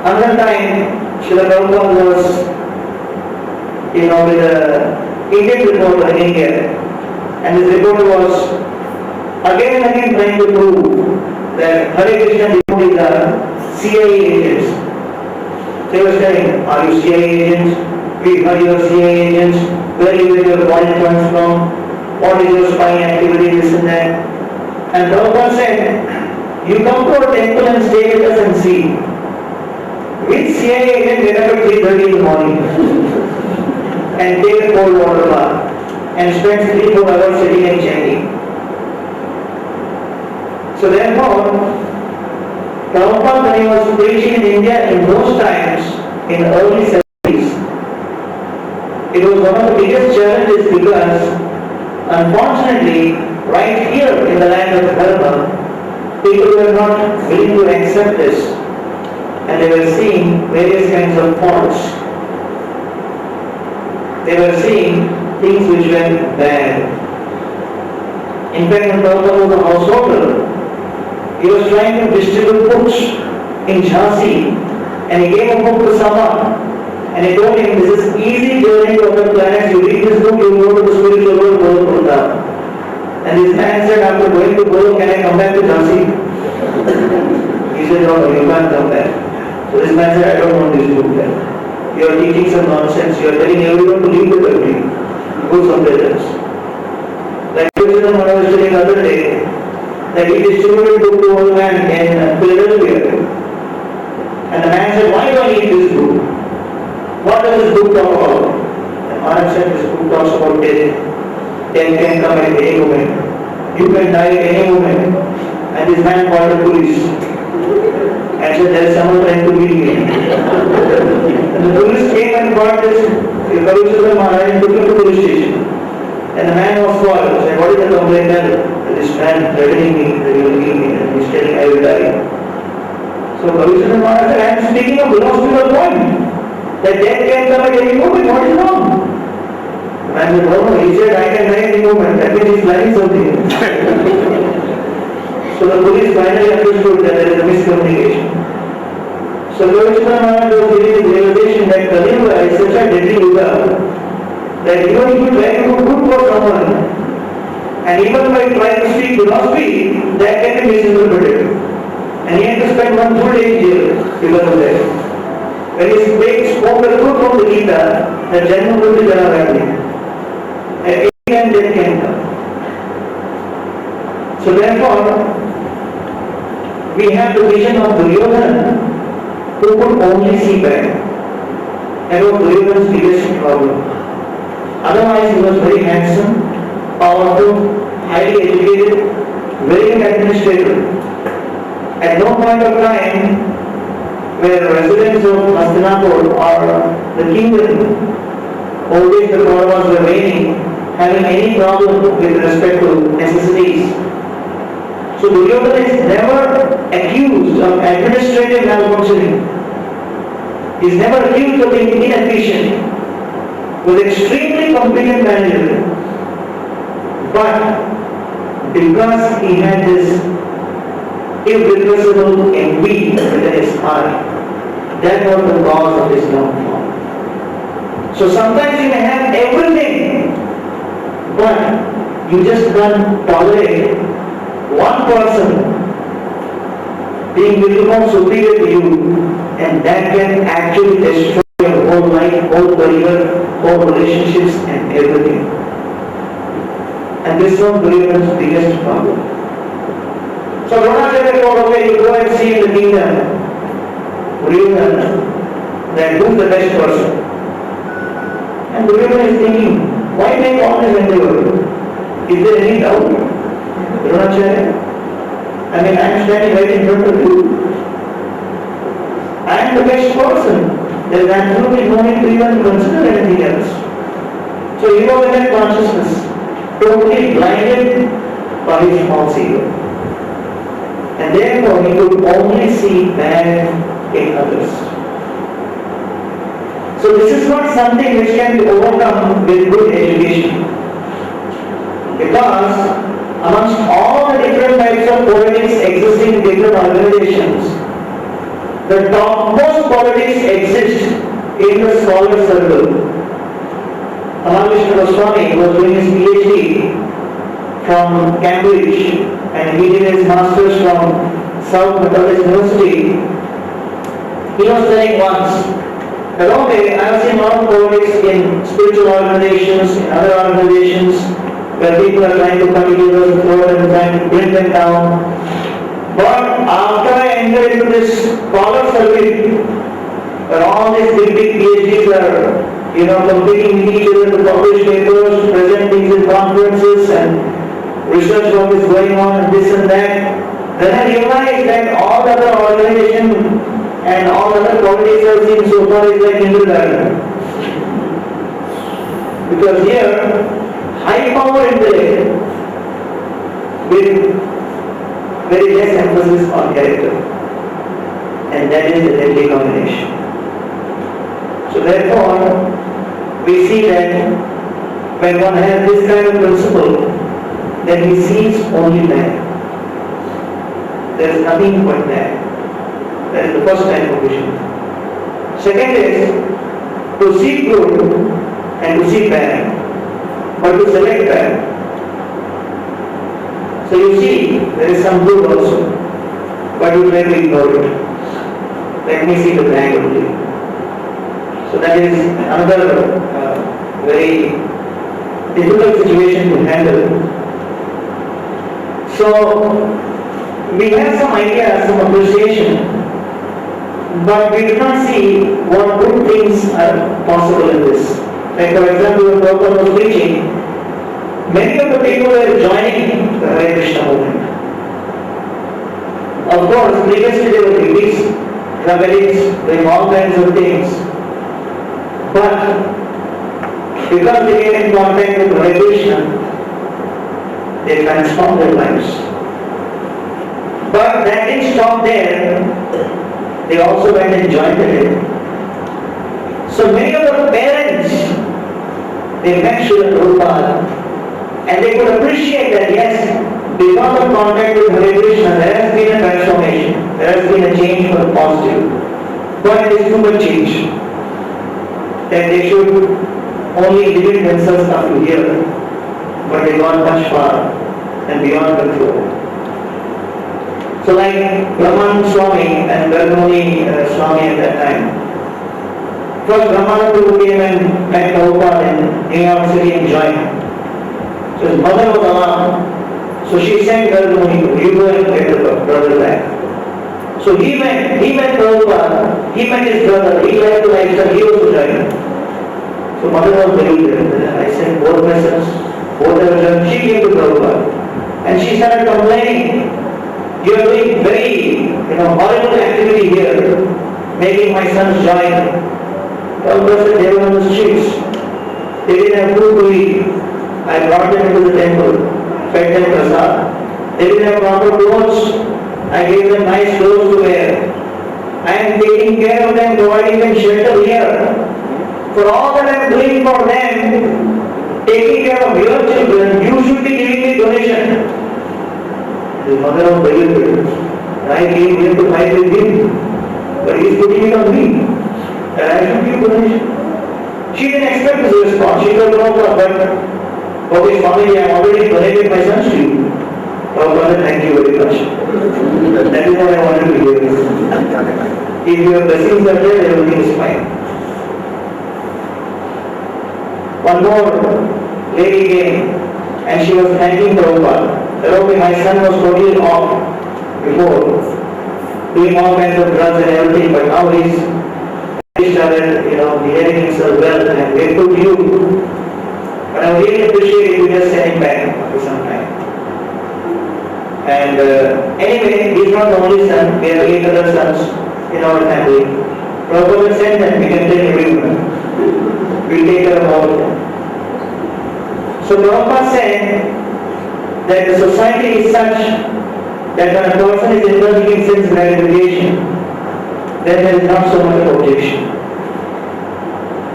Another time, Srila Prabhupada was, with an Indian reporter in India, and his reporter was again and again trying to prove that Hare Krishna devotees are CIA agents. They were saying, are you CIA agents? We heard you are CIA agents. Where do you get your foreign funds from? What is your spying activity, this and that? And Prabhupada said, you come to our temple and stay with us and see. Which CIA agent get up at 3:30 in the morning and take a cold water bath and spend 3-4 hours sitting and chanting? So therefore, Prabhupada, when he was preaching in India in those times, in early 70s, it was one of the biggest challenges because, unfortunately, right here in the land of Dharma, people were not willing to accept this, and they were seeing various kinds of faults. They were seeing things which were bad. In fact, when Prabhupada was a householder, he was trying to distribute books in Jhansi, and he gave a book to someone, and he told him, this is easy journey to other planets, you read this book, you go to the spiritual world, Golok. And this man said, after going to Golok, can I come back to Jhansi? He said, no, you can't come back. So this man said, I don't want this book then. You are teaching some nonsense, you are telling everyone to leave the country, go somewhere else. Like Krishna Maharaj was telling the other day, that he distributed book to one man in Philadelphia. And the man said, why do I need this book? What does this book talk about? And Maharaj said, this book talks about death. Death can come at any moment. You can die at any moment. And this man called the police. And said, there is someone trying to kill me. And the police came and brought this Prabhu Maharaj and took him to the police station. And the man was called. Said, what is the complaint? This man threatening me, that he will kill me, and he is telling I will die. So Prabhu Maharaj said, I am speaking of philosophical point. That death can come at any moment, what is wrong? The man said, no, he said I can die at any moment, that means he is planning something. So the police finally understood that there is a miscommunication. So Prabhu Maharaj was giving his realization that Kali Yuga is such a deadly Yuga that even if you try to do good for someone, and even by trying to speak philosophy, that can be misinterpreted. And he had to spend 1 full day in jail because of that. When he spoke the truth from the Gita, that Janma Buddhi Gauranag, and any time death can come. So therefore, we have the vision of Duryodhana, who could only see bad. That was Duryodhana's biggest problem. Otherwise, he was very handsome, powerful, highly educated, very good administrator. At no point of time where residents of Hastinapur or the kingdom over which the Kauravas were reigning having any problem with respect to necessities. So Duryodhana is never accused of administrative malfunctioning. He is never accused of being inefficient. He was extremely competent manager. But because he had this irrepressible envy within his heart, that was the cause of his downfall. So sometimes you may have everything, but you just can't tolerate one person being little more superior to you, and that can actually destroy your whole life, whole career, whole relationships and everything. And this was Duryodhana's biggest problem. So Gauranag told, okay, you go and see in the kingdom Duryodhana, that who is the best person. And Duryodhana is thinking, why make all this endeavor? Is there any doubt? Gauranag, I mean, I am standing right in front of you. I am the best person. There is absolutely no need to even consider anything else. So he was in that consciousness, totally blinded by his false ego. And therefore he could only see bad in others. So this is not something which can be overcome with good education. Because amongst all the different types of politics existing in different organizations, the topmost exist in the scholar circle. Ramakrishna Goswami was doing his PhD from Cambridge and he did his masters from South Methodist University. He was saying once that okay, I have seen a lot of politics in spiritual organizations, in other organizations where people are trying to come together, throw them, trying to bring them down. But after I entered into this scholar circuit, where all these big PhDs are competing with each other to publish papers, to present things in conferences and research work is going on and this and that. Then I realized that all the other organizations and all other politics I've seen so far is like kindergarten. Because here, high power intellect with very less emphasis on character. And that is the deadly combination. So therefore, we see that when one has this kind of principle, then he sees only that. There is nothing but that. That is the first kind of vision. Second is to see good and to see bad, but to select bad. So you see, there is some good also, but you try to ignore it. Let me see the bad only. So that is another very difficult situation to handle. So we have some idea, some appreciation, but we do not see what good things are possible in this. Like for example, when Prabhu was preaching, many of the people were joining the Hare Krishna movement. Of course, previously they were hippies, rebels, doing all kinds of things. But because they came in contact with Hare Krishna, they transformed their lives. But that didn't stop there. They also went and joined the Hare. So many of the parents, they met Srila Prabhupada and they could appreciate that yes, because of contact with Hare Krishna, there has been a transformation, there has been a change for the positive. But it is too much change. That they should only limit themselves up to here, but they gone much far and beyond control. So like Brahman Swami and Gauranag Swami at that time. First Brahmananda came and met Prabhupada in New York City and joined. So his mother was alarmed. So she sent Gauranag, you go and get the brother back. So he met Prabhupada, he met his brother, he left the lifestyle, he was joined. So mother was very good. I sent both my sons, both are joined. She came to Prabhupada and she started complaining. You are doing very horrible activity here, making my sons join. Prabhupada said they were on the streets. They didn't have food to eat. I brought them into the temple, fed them prasad. They didn't have proper clothes. I gave them nice clothes to wear. I am taking care of them, providing them shelter here. For all that I am doing for them, taking care of your children, you should be giving me donation. The mother was very good. I came here to fight with him, but he is putting it on me. And I should give donation. She didn't expect this response. She told Prabhupada, but okay, Swami, I have already donated my sons to you. Prabhupada, thank you very much. That is what I wanted to hear. If your blessings are there, everything is fine. One more lady came and she was thanking Prabhupada. That okay, my son was totally off before, doing all kinds of drugs and everything, but now he started, behaving himself well and I'm grateful to you. But I really appreciate you just sending back for some time. And anyway, he's not the only son, we have 8 other sons in our family. Prabhupada said that we can take everyone. We'll take care of all of them. So Prabhupada said that the society is such that when a person is indulging in sense gratification, then there is not so much objection.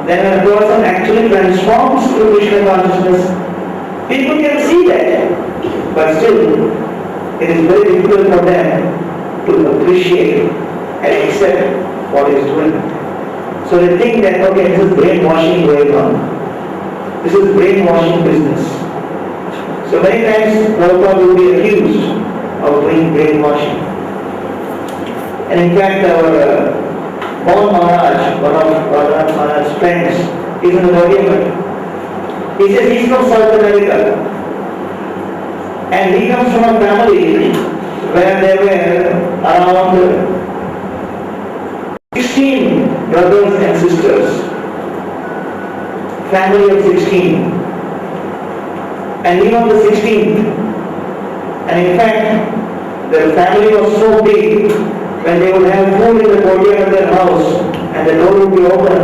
Then when a person actually transforms through Krishna consciousness, people can see that, but still it is very difficult for them to appreciate and accept what he is doing. So they think that, okay, this is brainwashing going on. This is brainwashing business. So many times Prabhupada will be accused of doing brainwashing. And in fact, our Mohan Maharaj, one of Gauranag Maharaj's friends, is in the Gauranag. He says he's from South America. And he comes from a family where there were around 16 brothers and sisters. Family of 16. And he was the 16th. And in fact, their family was so big, when they would have food in the courtyard of their house and the door would be open,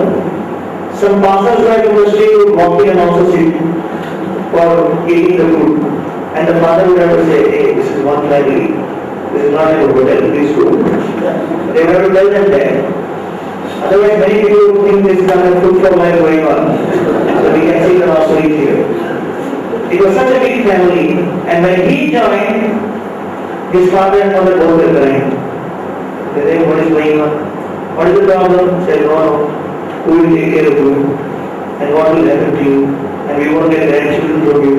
some passers-by from the street would walk in and also sit for eating the food. And the father would have to say, hey, this is one family. This is not a hotel, please go. They would have to tell them that. Otherwise, many people would think this is kind of food for life going on. So we can see them also eat here. It was such a big family, and when he joined, his father and mother both were crying. They said, what is going on? What is the problem? He said, no, who will take care of you? And what will happen to you? And we won't get grandchildren from you.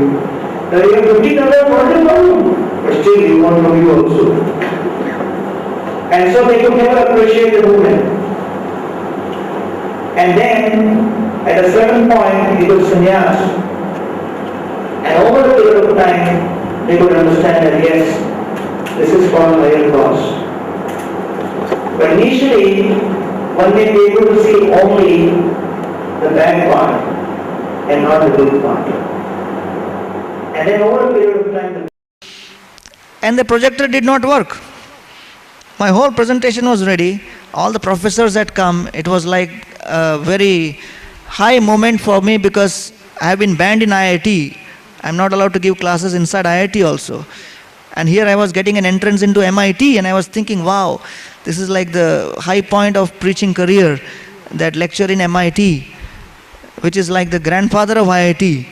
Now you have 15 others, what is the problem? But still, we want from you also. And so they could never appreciate the movement. And then, at a certain point, he took sannyas. And over the period of time, they could understand that yes, this is for a higher cause. But initially, one may be able to see only the bad part and not the good part. And then over a period of time,
And the projector did not work. My whole presentation was ready. All the professors had come. It was like a very high moment for me because I have been banned in IIT. I'm not allowed to give classes inside IIT also. And here I was getting an entrance into MIT and I was thinking, wow, this is like the high point of preaching career, that lecture in MIT, which is like the grandfather of IIT.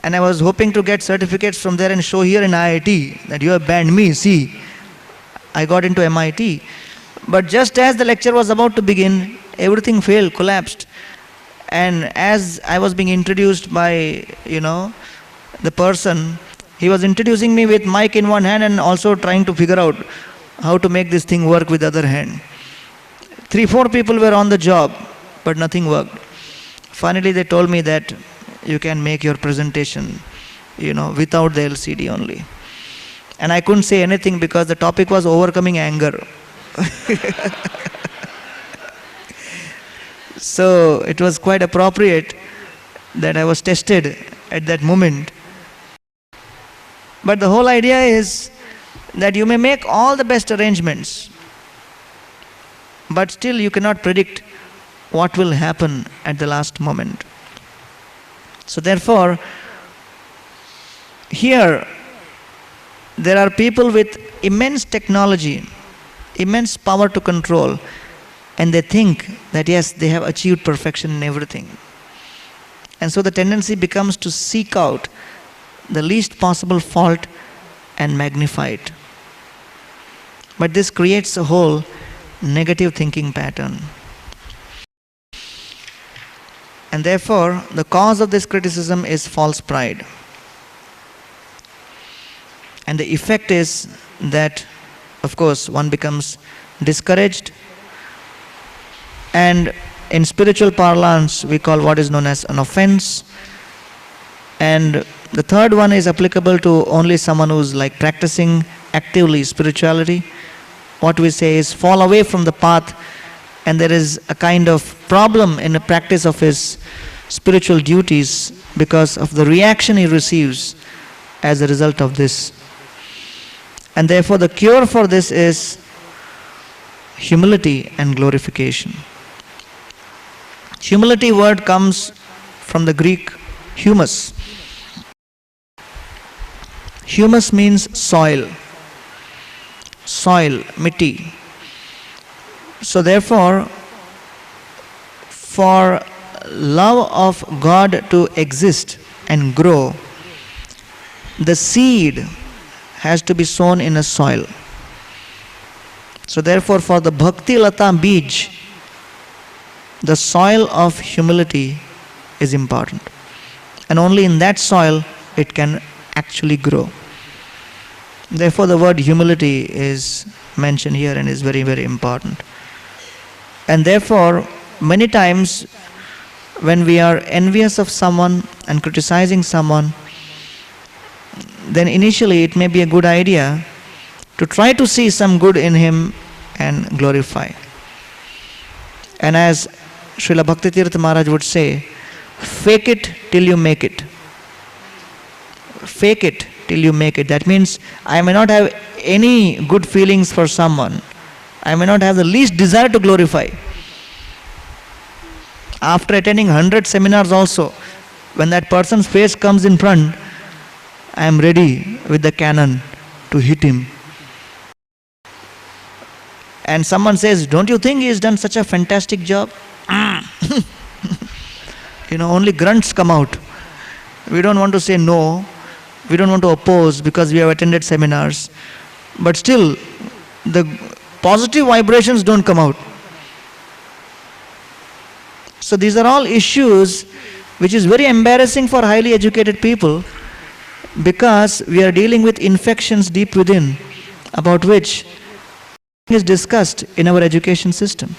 And I was hoping to get certificates from there and show here in IIT that you have banned me, see. I got into MIT. But just as the lecture was about to begin, everything failed, collapsed. And as I was being introduced by, the person, he was introducing me with mic in one hand and also trying to figure out how to make this thing work with the other hand. 3-4 people were on the job, but nothing worked. Finally, they told me that you can make your presentation, without the LCD only. And I couldn't say anything because the topic was overcoming anger. So it was quite appropriate that I was tested at that moment. But the whole idea is that you may make all the best arrangements, but still you cannot predict what will happen at the last moment. So therefore, here there are people with immense technology, immense power to control, and they think that yes, they have achieved perfection in everything. And so the tendency becomes to seek out the least possible fault and magnify it. But this creates a whole negative thinking pattern. And therefore, the cause of this criticism is false pride. And the effect is that, of course, one becomes discouraged. And in spiritual parlance, we call what is known as an offense. And the third one is applicable to only someone who's like practicing actively spirituality. What we say is fall away from the path, and there is a kind of problem in the practice of his spiritual duties because of the reaction he receives as a result of this. And therefore the cure for this is humility and glorification. Humility word comes from the Greek humus. Humus means soil. Soil, mitti. So therefore, for love of God to exist and grow, the seed has to be sown in a soil. So therefore, for the Bhakti Lata Bij the soil of humility is important. And only in that soil it can actually grow. Therefore, the word humility is mentioned here and is very, very important. And therefore, many times when we are envious of someone and criticizing someone, then initially it may be a good idea to try to see some good in him and glorify. And as Srila Bhaktitirtha Maharaj would say, fake it till you make it. Fake it till you make it. That means I may not have any good feelings for someone. I may not have the least desire to glorify. After attending 100 seminars also, when that person's face comes in front, I am ready with the cannon to hit him. And someone says, don't you think he has done such a fantastic job? Only grunts come out. We don't want to say no. We don't want to oppose because we have attended seminars. But still, the positive vibrations don't come out. So these are all issues which is very embarrassing for highly educated people, because we are dealing with infections deep within, about which is discussed in our education system.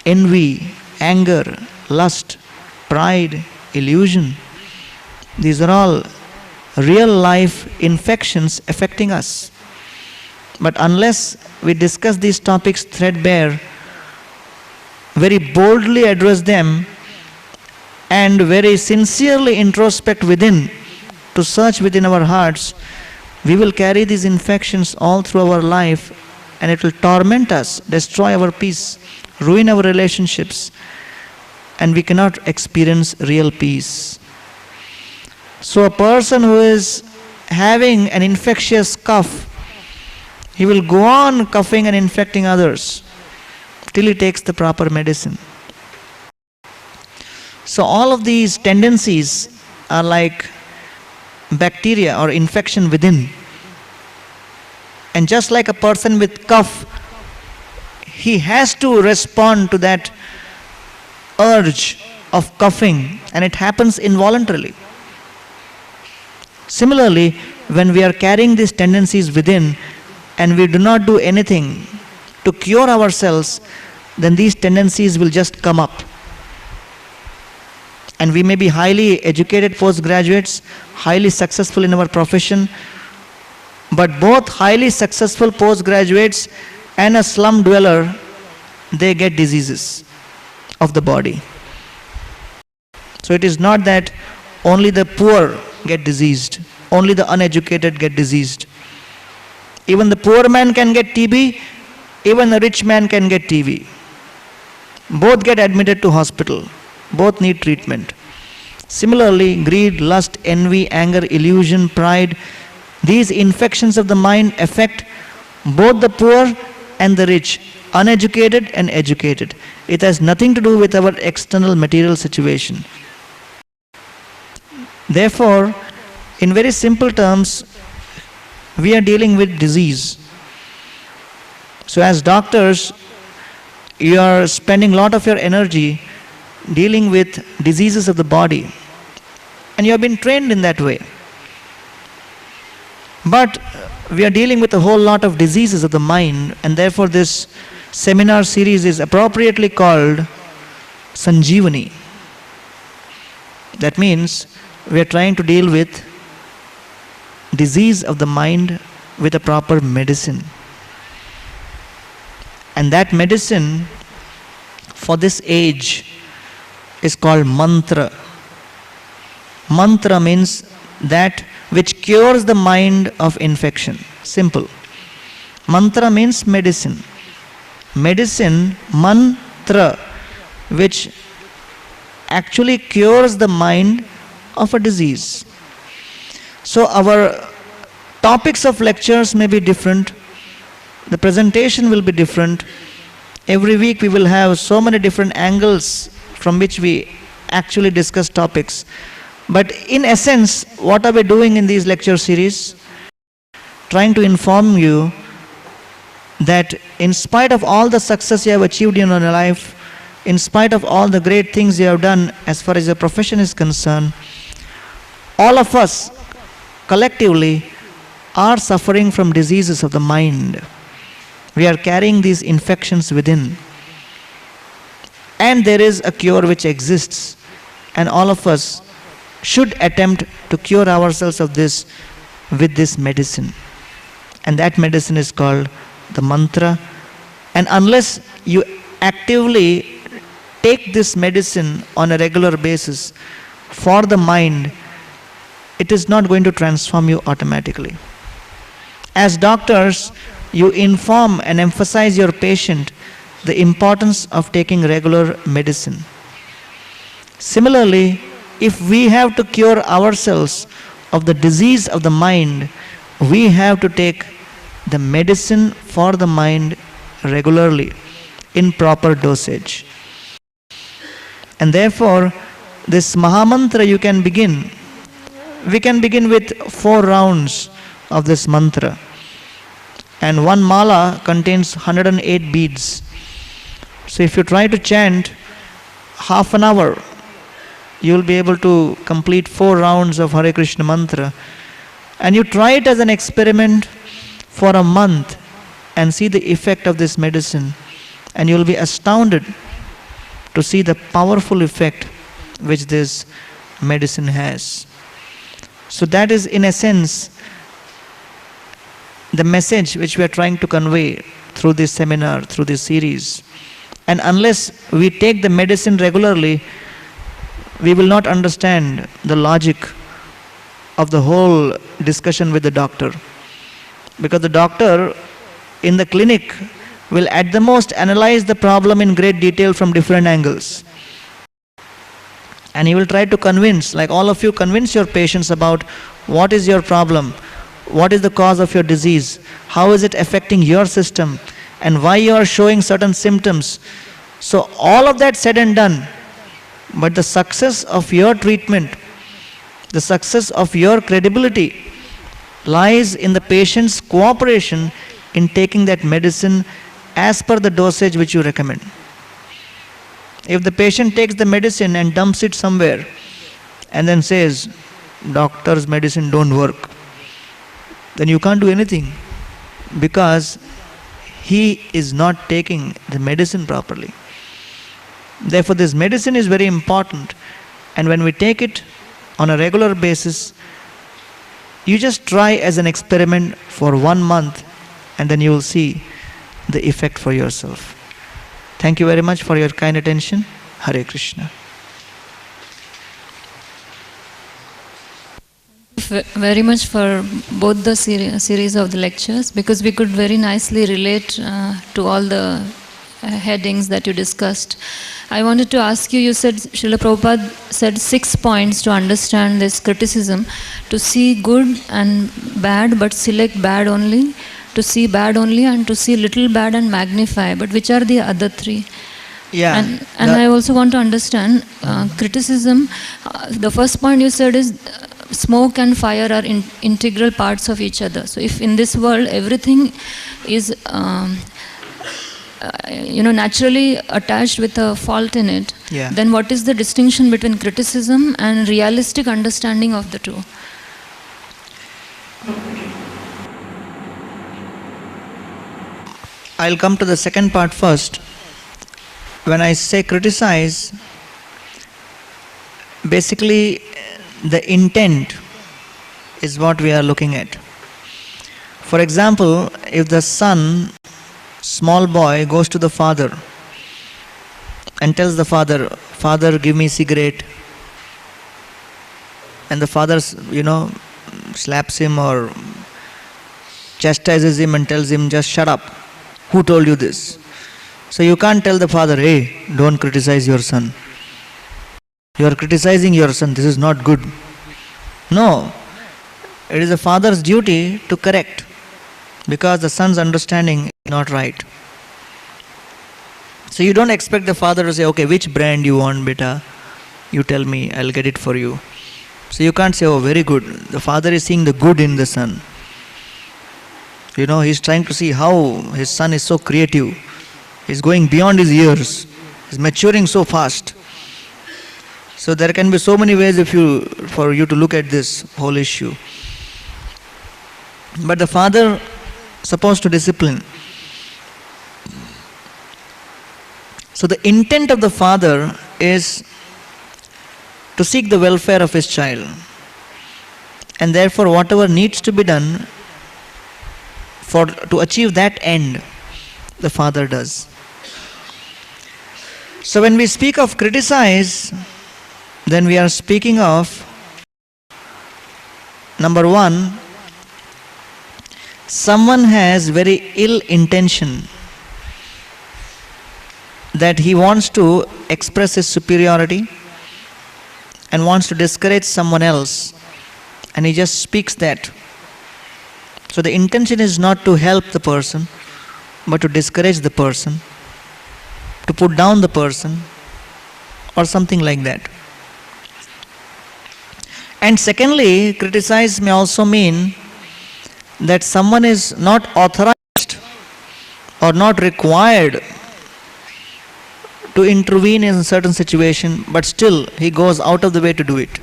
Envy, anger, lust, pride, illusion. These are all real life infections affecting us. But unless we discuss these topics threadbare, very boldly address them, and very sincerely introspect within, to search within our hearts, we will carry these infections all through our life, and it will torment us, destroy our peace, ruin our relationships, and we cannot experience real peace. So a person who is having an infectious cough, he will go on coughing and infecting others till he takes the proper medicine. So all of these tendencies are like bacteria or infection within. And just like a person with cough, he has to respond to that urge of coughing, and it happens involuntarily. Similarly, when we are carrying these tendencies within and we do not do anything to cure ourselves, then these tendencies will just come up. And we may be highly educated postgraduates, highly successful in our profession, but both highly successful postgraduates and a slum dweller, they get diseases of the body. So it is not that only the poor get diseased, only the uneducated get diseased. Even the poor man can get TB, even the rich man can get TB. Both get admitted to hospital. Both need treatment. Similarly, greed, lust, envy, anger, illusion, pride, these infections of the mind affect both the poor and the rich, uneducated and educated. It has nothing to do with our external material situation. Therefore, in very simple terms, we are dealing with disease. So as doctors, you are spending a lot of your energy dealing with diseases of the body, and you have been trained in that way. But we are dealing with a whole lot of diseases of the mind, and therefore this seminar series is appropriately called Sanjeevani. That means we are trying to deal with disease of the mind with a proper medicine. And that medicine for this age is called mantra. Mantra means that which cures the mind of infection. Simple. Mantra means medicine. Medicine, mantra, which actually cures the mind of a disease. So our topics of lectures may be different. The presentation will be different. Every week we will have so many different angles from which we actually discuss topics. But in essence, what are we doing in these lecture series? Trying to inform you that in spite of all the success you have achieved in your life, in spite of all the great things you have done as far as your profession is concerned, all of us collectively are suffering from diseases of the mind. We are carrying these infections within. And there is a cure which exists, and all of us should attempt to cure ourselves of this with this medicine. And that medicine is called the mantra. And unless you actively take this medicine on a regular basis for the mind, it is not going to transform you automatically. As doctors, you inform and emphasize your patient the importance of taking regular medicine. Similarly, if we have to cure ourselves of the disease of the mind, we have to take the medicine for the mind regularly in proper dosage. And therefore, this Mahamantra you can begin. We can begin with 4 rounds of this mantra. And one mala contains 108 beads. So if you try to chant half an hour, you will be able to complete 4 rounds of Hare Krishna mantra. And you try it as an experiment for a month and see the effect of this medicine. And you will be astounded to see the powerful effect which this medicine has. So that is in essence the message which we are trying to convey through this seminar, through this series. And unless we take the medicine regularly, we will not understand the logic of the whole discussion with the doctor. Because the doctor in the clinic will at the most analyze the problem in great detail from different angles. And he will try to convince, like all of you, convince your patients about what is your problem, what is the cause of your disease, how is it affecting your system, and why you are showing certain symptoms. So all of that said and done, but the success of your treatment, the success of your credibility lies in the patient's cooperation in taking that medicine as per the dosage which you recommend. If the patient takes the medicine and dumps it somewhere and then says, doctor's medicine don't work, then you can't do anything, because he is not taking the medicine properly. Therefore, this medicine is very important, and when we take it on a regular basis, you just try as an experiment for 1 month, and then you will see the effect for yourself. Thank you very much for your kind attention. Hare Krishna.
Very much for both the series of the lectures, because we could very nicely relate to all the headings that you discussed. I wanted to ask you, you said, Srila Prabhupada said 6 points to understand this criticism: to see good and bad but select bad only, to see bad only, and to see little bad and magnify. But which are the other 3?
Yeah.
And I also want to understand criticism. The first point you said is smoke and fire are integral parts of each other. So if in this world everything is naturally attached with a fault in it,
Yeah.
then what is the distinction between criticism and realistic understanding of the two?
I'll come to the second part first. When I say criticize, basically the intent is what we are looking at. For example, if the son, small boy, goes to the father and tells the father, "Father, give me cigarette," and the father, slaps him or chastises him and tells him, "Just shut up. Who told you this?" So you can't tell the father, "Hey, don't criticize your son. You are criticizing your son. This is not good." No. It is the father's duty to correct, because the son's understanding is not right. So you don't expect the father to say, "Okay, which brand you want, beta? You tell me, I'll get it for you." So you can't say, "Oh, very good." The father is seeing the good in the son. He's trying to see how his son is so creative. He's going beyond his years. He's maturing so fast. So there can be so many ways for you to look at this whole issue. But the father supposed to discipline. So the intent of the father is to seek the welfare of his child. And therefore whatever needs to be done to achieve that end, the father does. So when we speak of criticize, then we are speaking of, number one, someone has very ill intention, that he wants to express his superiority and wants to discourage someone else, and he just speaks that. So the intention is not to help the person, but to discourage the person, to put down the person, or something like that. And secondly, criticize may also mean that someone is not authorized or not required to intervene in a certain situation, but still he goes out of the way to do it.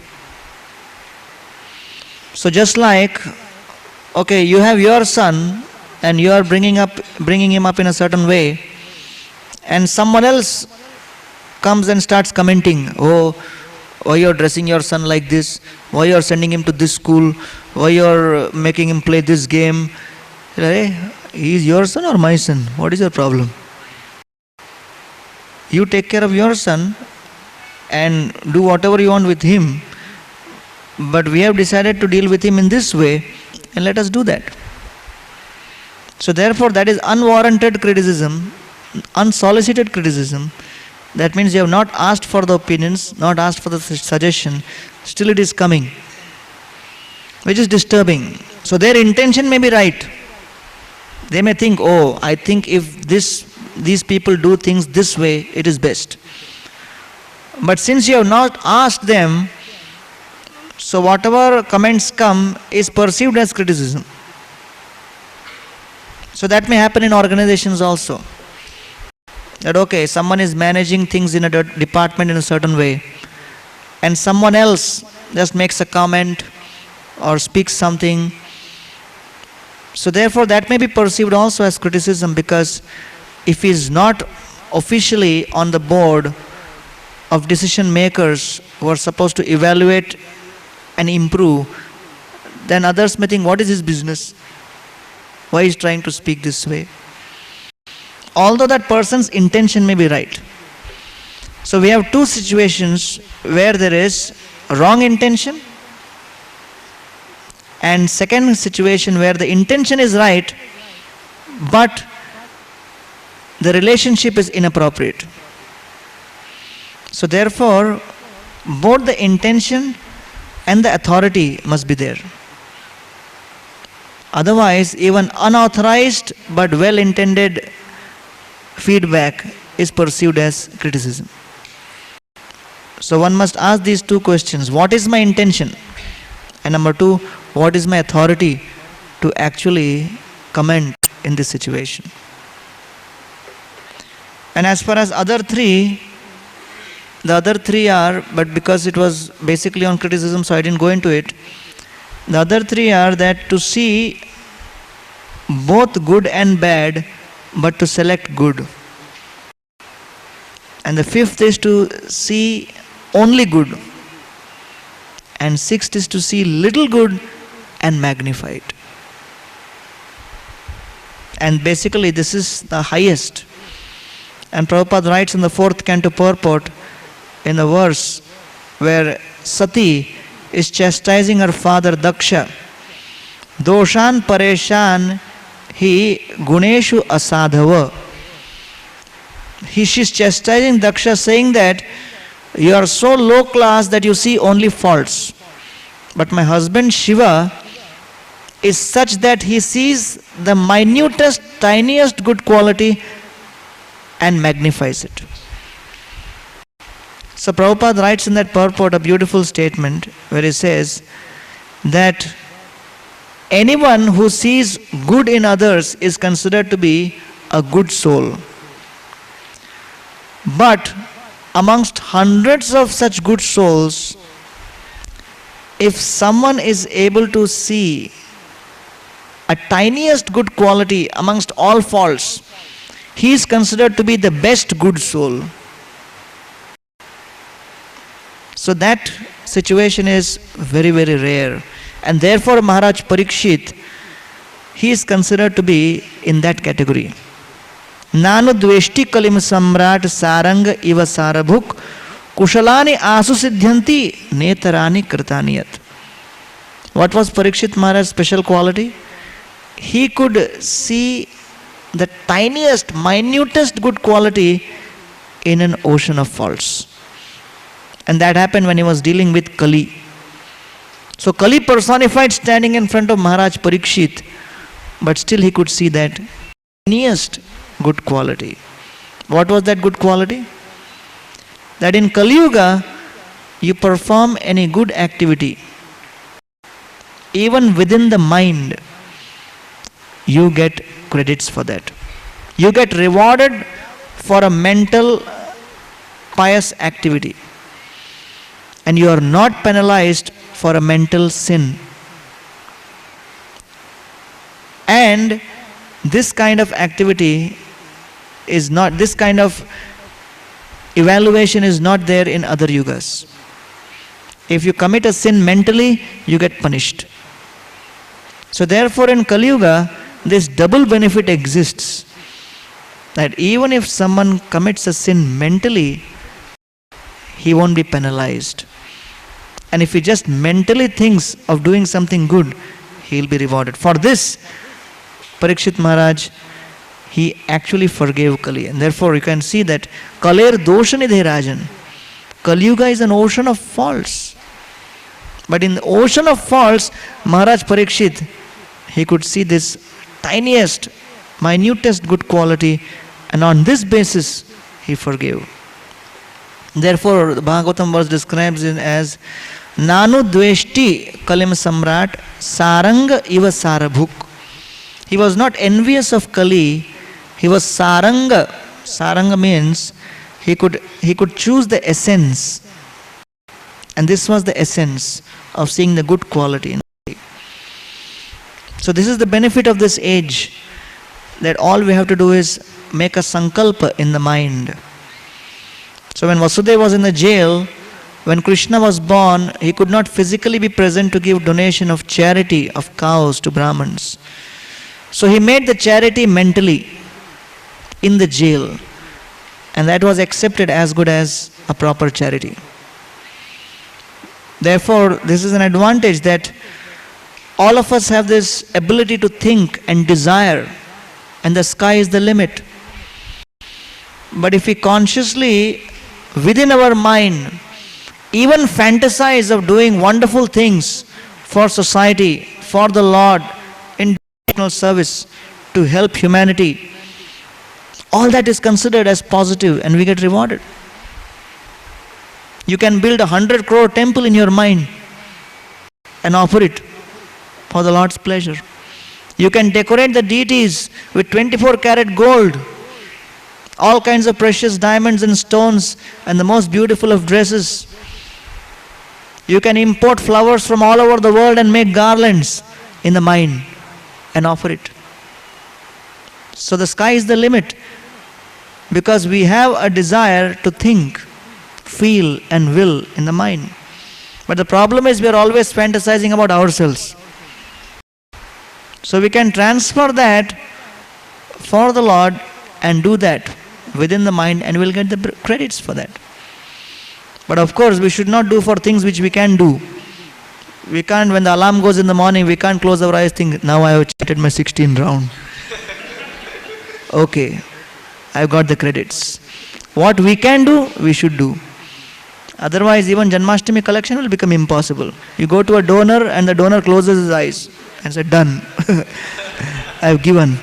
So just like, okay, you have your son and you are bringing him up in a certain way, and someone else comes and starts commenting, oh, why you are dressing your son like this, why you are sending him to this school, why you are making him play this game. Hey, he is your son or my son? What is your problem? You take care of your son and do whatever you want with him, but we have decided to deal with him in this way, and let us do that. So therefore that is unwarranted criticism, unsolicited criticism. That means you have not asked for the opinions, not asked for the suggestion, still it is coming, which is disturbing. So their intention may be right. They may think, oh, I think if these people do things this way, it is best. But since you have not asked them, so whatever comments come is perceived as criticism. So that may happen in organizations also. That okay, someone is managing things in a department in a certain way, and someone else just makes a comment or speaks something. So therefore that may be perceived also as criticism, because if he is not officially on the board of decision makers who are supposed to evaluate and improve, then others may think, what is his business? Why is he trying to speak this way? Although that person's intention may be right. So we have two situations where there is wrong intention, and second situation where the intention is right, but the relationship is inappropriate. So therefore, both the intention and the authority must be there. Otherwise, even unauthorized but well-intended feedback is perceived as criticism. So one must ask these two questions. What is my intention? And number two, what is my authority to actually comment in this situation? And as far as the other three are, but because it was basically on criticism, so I didn't go into it. The other three are that to see both good and bad, but to select good. And the fifth is to see only good. And sixth is to see little good and magnify it. And basically this is the highest. And Prabhupada writes in the 4th canto purport, in the verse where Sati is chastising her father Daksha, Doshan Pareshan Hi Guneshu Asadhava. She's chastising Daksha, saying that you are so low class that you see only faults. But my husband Shiva is such that he sees the minutest, tiniest good quality and magnifies it. So Prabhupada writes in that purport a beautiful statement where he says that anyone who sees good in others is considered to be a good soul. But amongst hundreds of such good souls, if someone is able to see a tiniest good quality amongst all faults, he is considered to be the best good soul. So that situation is very, very rare. And therefore Maharaj Parikshit, he is considered to be in that category. Nanu dveshti kalim samrat sarang iva sarabhuk kushalani asu siddhyanti netarani kritaniyat. What was Parikshit Maharaj's special quality? He could see the tiniest, minutest good quality in an ocean of faults. And that happened when he was dealing with Kali. So Kali personified standing in front of Maharaj Parikshit, but still he could see that tiniest good quality. What was that good quality? That in Kali Yuga, you perform any good activity, even within the mind, you get credits for that. You get rewarded for a mental pious activity. And you are not penalized for a mental sin. And this kind of activity is not, this kind of evaluation is not there in other yugas. If you commit a sin mentally, you get punished. So therefore in Kali Yuga, this double benefit exists. That even if someone commits a sin mentally, he won't be penalized. And if he just mentally thinks of doing something good, he will be rewarded. For this, Parikshit Maharaj, he actually forgave Kali. And therefore you can see that Kaler doshanidhe rajan. Kali Yuga is an ocean of faults. But in the ocean of faults, Maharaj Parikshit, he could see this tiniest, minutest good quality, and on this basis, he forgave. Therefore, the Bhagavatam verse describes it as Nanu dveshti kalim samrat saranga iva sarabhuk. He was not envious of Kali, he was saranga. Saranga means he could choose the essence. And this was the essence of seeing the good quality in Kali. So this is the benefit of this age, that all we have to do is make a sankalpa in the mind. So when Vasudeva was in the jail, when Krishna was born, he could not physically be present to give donation of charity of cows to Brahmins. So he made the charity mentally in the jail, and that was accepted as good as a proper charity. Therefore, this is an advantage that all of us have this ability to think and desire, and the sky is the limit. But if we consciously, within our mind, even fantasize of doing wonderful things for society, for the Lord, in devotional service, to help humanity, all that is considered as positive and we get rewarded. You can build 100 crore temple in your mind and offer it for the Lord's pleasure. You can decorate the deities with 24 karat gold, all kinds of precious diamonds and stones, and the most beautiful of dresses. You can import flowers from all over the world and make garlands in the mind and offer it. So the sky is the limit, because we have a desire to think, feel and will in the mind. But the problem is we are always fantasizing about ourselves. So we can transfer that for the Lord and do that within the mind, and we'll get the credits for that. But of course, we should not do for things which we can do. We can't, when the alarm goes in the morning, we can't close our eyes, think, now I have chanted my 16th round. Okay, I've got the credits. What we can do, we should do. Otherwise, even Janmashtami collection will become impossible. You go to a donor and the donor closes his eyes and said, done. I have given.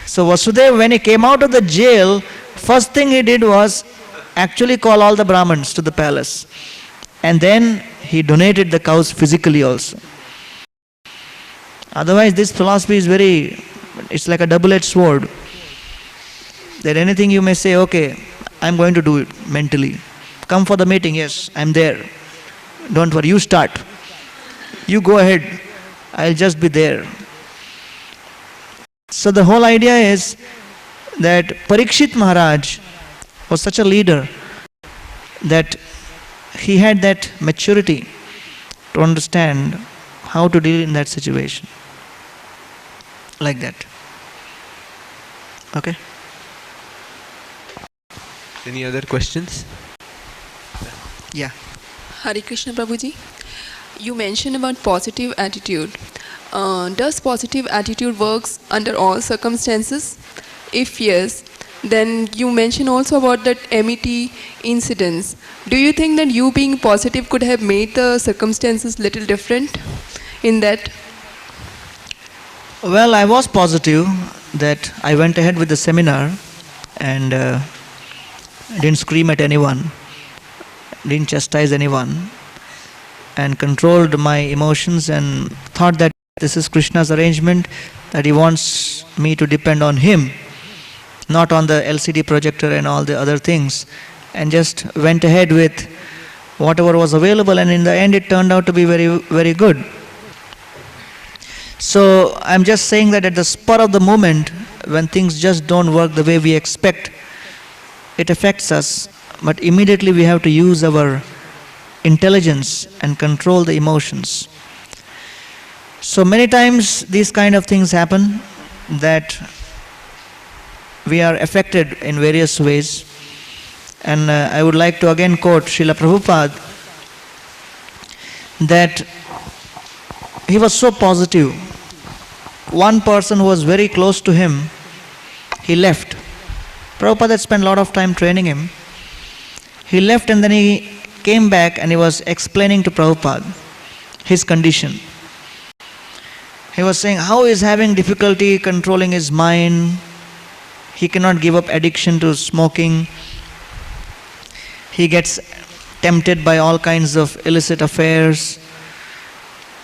So Vasudeva, when he came out of the jail, first thing he did was actually call all the Brahmins to the palace. And then he donated the cows physically also. Otherwise, this philosophy is it's like a double-edged sword. That anything you may say, okay, I'm going to do it mentally. Come for the meeting, yes, I'm there. Don't worry, you start. You go ahead, I'll just be there. So the whole idea is that Parikshit Maharaj was such a leader that he had that maturity to understand how to deal in that situation. Like that. Okay?
Any other questions?
Yeah.
Hare Krishna Prabhuji, you mentioned about positive attitude. Does positive attitude works under all circumstances? If yes, then you mentioned also about that MET incidents. Do you think that you being positive could have made the circumstances little different in that?
Well, I was positive that I went ahead with the seminar and didn't scream at anyone, didn't chastise anyone, and controlled my emotions and thought that this is Krishna's arrangement, that he wants me to depend on him, not on the LCD projector and all the other things, and just went ahead with whatever was available, and in the end it turned out to be very, very good. So I'm just saying that at the spur of the moment, when things just don't work the way we expect, it affects us, but immediately we have to use our intelligence and control the emotions. So many times these kind of things happen, that we are affected in various ways. And I would like to again quote Srila Prabhupada, that he was so positive. One person who was very close to him, he left. Prabhupada had spent a lot of time training him. He left and then he came back and he was explaining to Prabhupada his condition. He was saying how he is having difficulty controlling his mind. He cannot give up addiction to smoking. He gets tempted by all kinds of illicit affairs.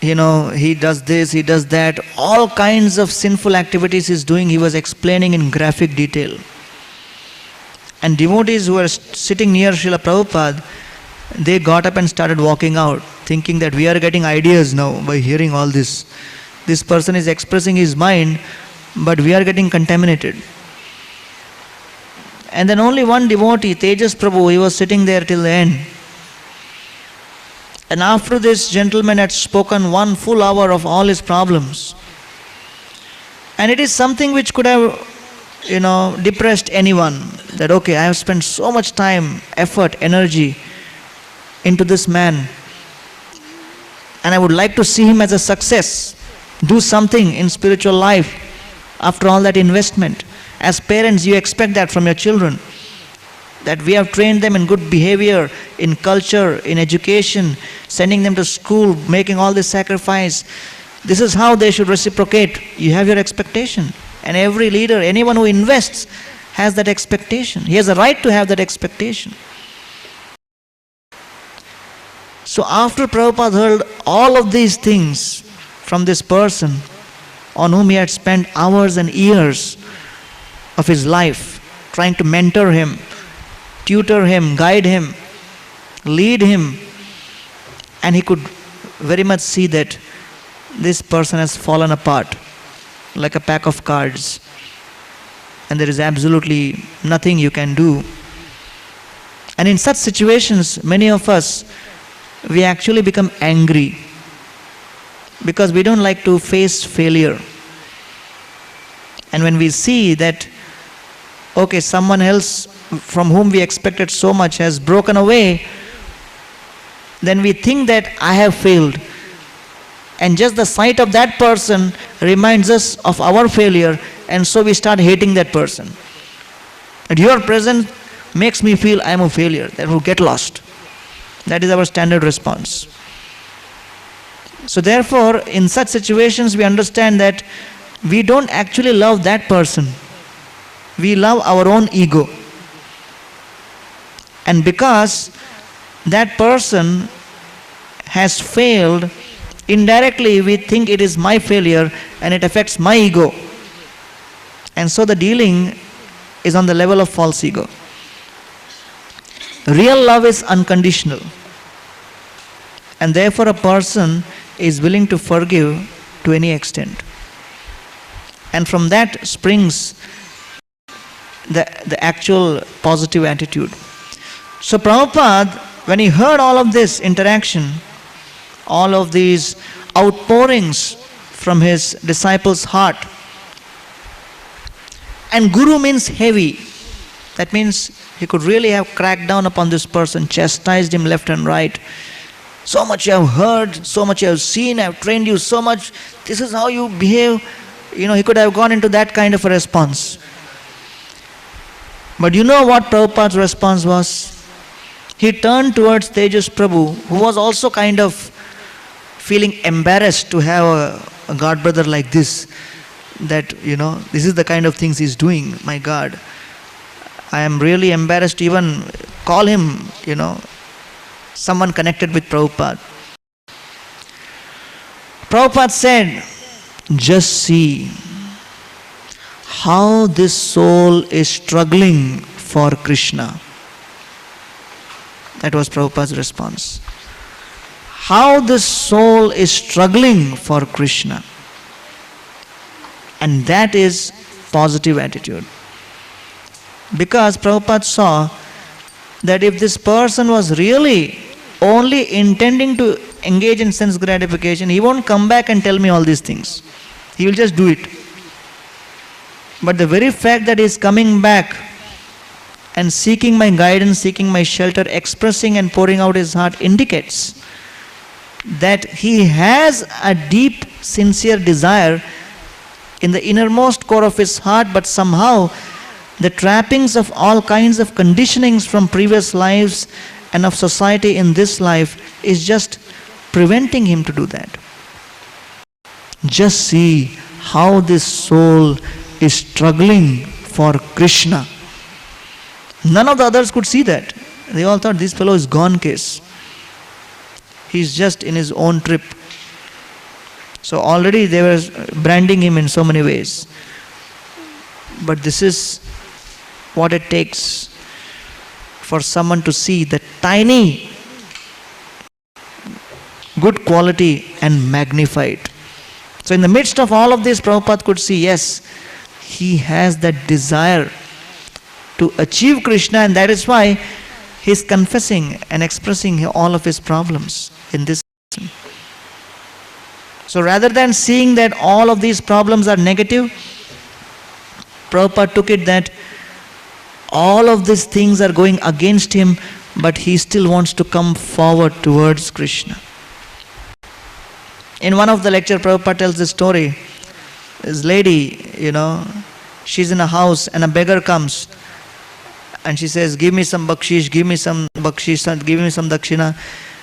He does this, he does that. All kinds of sinful activities he's doing, he was explaining in graphic detail. And devotees who were sitting near Srila Prabhupada, they got up and started walking out, thinking that we are getting ideas now by hearing all this. This person is expressing his mind, but we are getting contaminated. And then only one devotee, Tejas Prabhu, he was sitting there till the end. And after this gentleman had spoken 1 full hour of all his problems, and it is something which could have, depressed anyone, that okay, I have spent so much time, effort, energy into this man, and I would like to see him as a success, do something in spiritual life after all that investment. As parents, you expect that from your children, that we have trained them in good behavior, in culture, in education, sending them to school, making all this sacrifice. This is how they should reciprocate. You have your expectation. And every leader, anyone who invests, has that expectation. He has a right to have that expectation. So after Prabhupada heard all of these things from this person on whom he had spent hours and years of his life, trying to mentor him, tutor him, guide him, lead him, and he could very much see that this person has fallen apart like a pack of cards, and there is absolutely nothing you can do. And in such situations, many of us, we actually become angry because we don't like to face failure. And when we see that, okay, someone else from whom we expected so much has broken away, then we think that I have failed. And just the sight of that person reminds us of our failure, and so we start hating that person. And your presence makes me feel I am a failure, therefore get lost. That is our standard response. So therefore, in such situations, we understand that we don't actually love that person. We love our own ego. And because that person has failed indirectly we think it is my failure and it affects my ego. And so the dealing is on the level of false ego. Real love is unconditional. And therefore a person is willing to forgive to any extent. And from that springs the actual positive attitude. So Prabhupada, when he heard all of this interaction, all of these outpourings from his disciples' heart, and Guru means heavy. That means he could really have cracked down upon this person, chastised him left and right. So much you have heard, so much you have seen, I have trained you so much, this is how you behave. He could have gone into that kind of a response. But you know what Prabhupada's response was? He turned towards Tejas Prabhu, who was also kind of feeling embarrassed to have a God brother like this. That, this is the kind of things he's doing. My God, I am really embarrassed to even call him, someone connected with Prabhupada. Prabhupada said, just see how this soul is struggling for Krishna. That was Prabhupada's response. How this soul is struggling for Krishna. And that is positive attitude. Because Prabhupada saw that if this person was really only intending to engage in sense gratification, he won't come back and tell me all these things. He will just do it. But the very fact that he is coming back and seeking my guidance, seeking my shelter, expressing and pouring out his heart indicates that he has a deep, sincere desire in the innermost core of his heart, but somehow the trappings of all kinds of conditionings from previous lives and of society in this life is just preventing him to do that. Just see how this soul is struggling for Krishna. None of the others could see that. They all thought this fellow is gone case. He's just in his own trip. So already they were branding him in so many ways. But this is what it takes for someone to see the tiny good quality and magnify it. So in the midst of all of this, Prabhupada could see, yes, he has that desire to achieve Krishna, and that is why he is confessing and expressing all of his problems in this. So rather than seeing that all of these problems are negative, Prabhupada took it that all of these things are going against him, but he still wants to come forward towards Krishna. In one of the lecture, Prabhupada tells this story. This lady, she's in a house and a beggar comes and she says, give me some bakshish, give me some bakshish, give me some dakshina.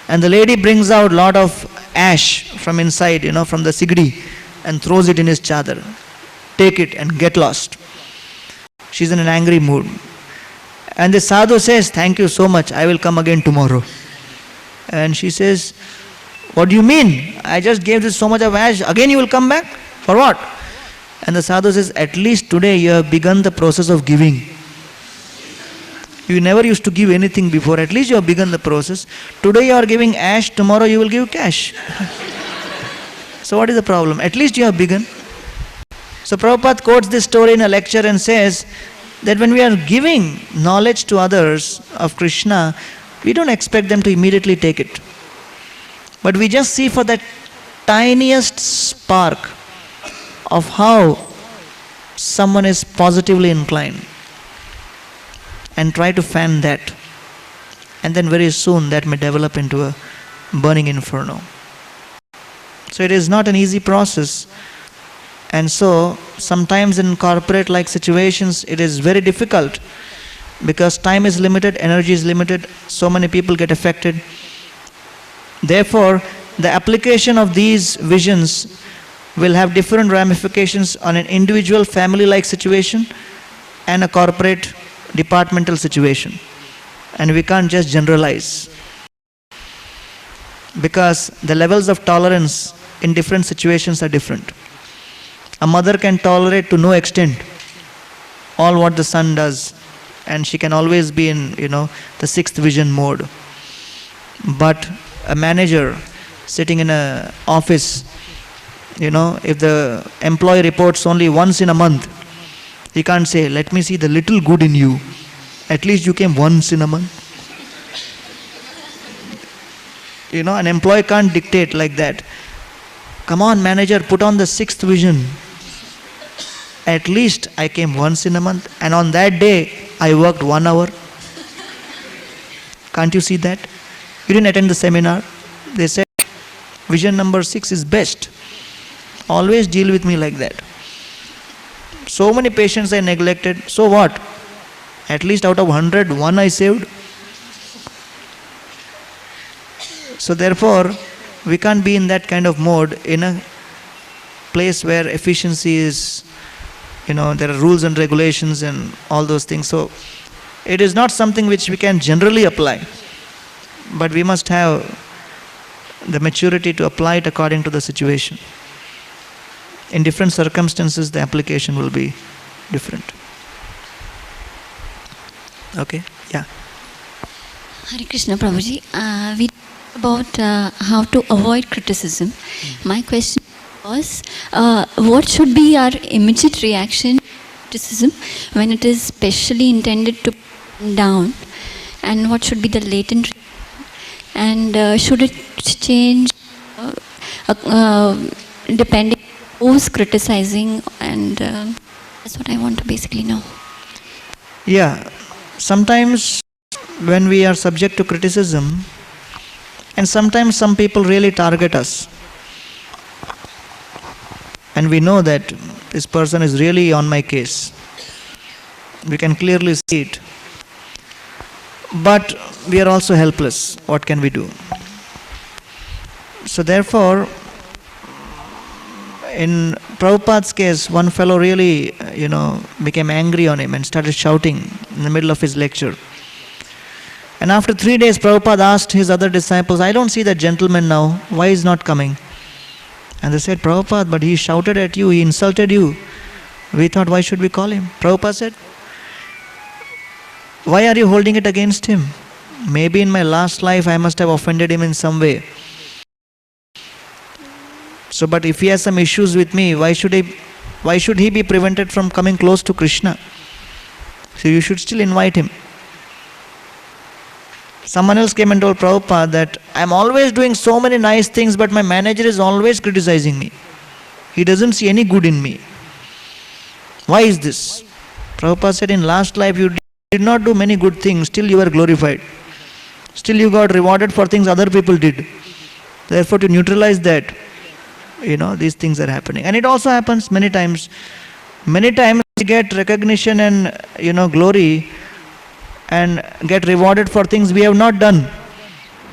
And the lady brings out a lot of ash from inside, from the sigdi, and throws it in his chadar. Take it and get lost. She's in an angry mood. And the sadhu says, thank you so much, I will come again tomorrow. And she says, what do you mean? I just gave this so much of ash, again you will come back? For what? And the sadhu says, at least today you have begun the process of giving. You never used to give anything before, at least you have begun the process. Today you are giving ash, tomorrow you will give cash. So what is the problem? At least you have begun. So Prabhupada quotes this story in a lecture and says that when we are giving knowledge to others of Krishna, we don't expect them to immediately take it. But we just see for that tiniest spark of how someone is positively inclined and try to fan that. And then very soon that may develop into a burning inferno. So it is not an easy process. And so sometimes in corporate like situations it is very difficult because time is limited, energy is limited, so many people get affected. Therefore, the application of these visions will have different ramifications on an individual family-like situation and a corporate departmental situation. And we can't just generalize. because the levels of tolerance in different situations are different. A mother can tolerate to no extent all what the son does, and she can always be in, the sixth vision mode. But a manager sitting in an office, if the employee reports only once in a month, he can't say, let me see the little good in you. At least you came once in a month. An employee can't dictate like that. Come on, manager, put on the sixth vision. At least I came once in a month, and on that day I worked 1 hour. Can't you see that? You didn't attend the seminar. They said vision number 6 is best. Always deal with me like that. So many patients I neglected. So what? At least out of 100, 1 I saved. So therefore, we can't be in that kind of mode in a place where efficiency is, there are rules and regulations and all those things. So it is not something which we can generally apply. But we must have the maturity to apply it according to the situation. In different circumstances, the application will be different. Okay? Yeah.
Hare Krishna, Prabhuji. We talked about how to avoid criticism. My question was, what should be our immediate reaction to criticism when it is specially intended to bring down, and what should be the latent reaction? And should it change depending on who's criticizing? And that's what I want to basically know.
Yeah. Sometimes when we are subject to criticism, and sometimes some people really target us, and we know that this person is really on my case. We can clearly see it. But we are also helpless. What can we do? So therefore, in Prabhupada's case, one fellow really, became angry on him and started shouting in the middle of his lecture. And after 3 days, Prabhupada asked his other disciples, I don't see that gentleman now. Why is not coming? And they said, Prabhupada, but he shouted at you, he insulted you. We thought, why should we call him? Prabhupada said, why are you holding it against him? Maybe in my last life I must have offended him in some way. So, but if he has some issues with me, why should he be prevented from coming close to Krishna? So you should still invite him. Someone else came and told Prabhupada that I am always doing so many nice things, but my manager is always criticizing me. He doesn't see any good in me. Why is this? Prabhupada said, in last life you did not do many good things, still you were glorified. Still you got rewarded for things other people did. Therefore, to neutralize that, these things are happening. And it also happens many times. Many times we get recognition and, glory and get rewarded for things we have not done.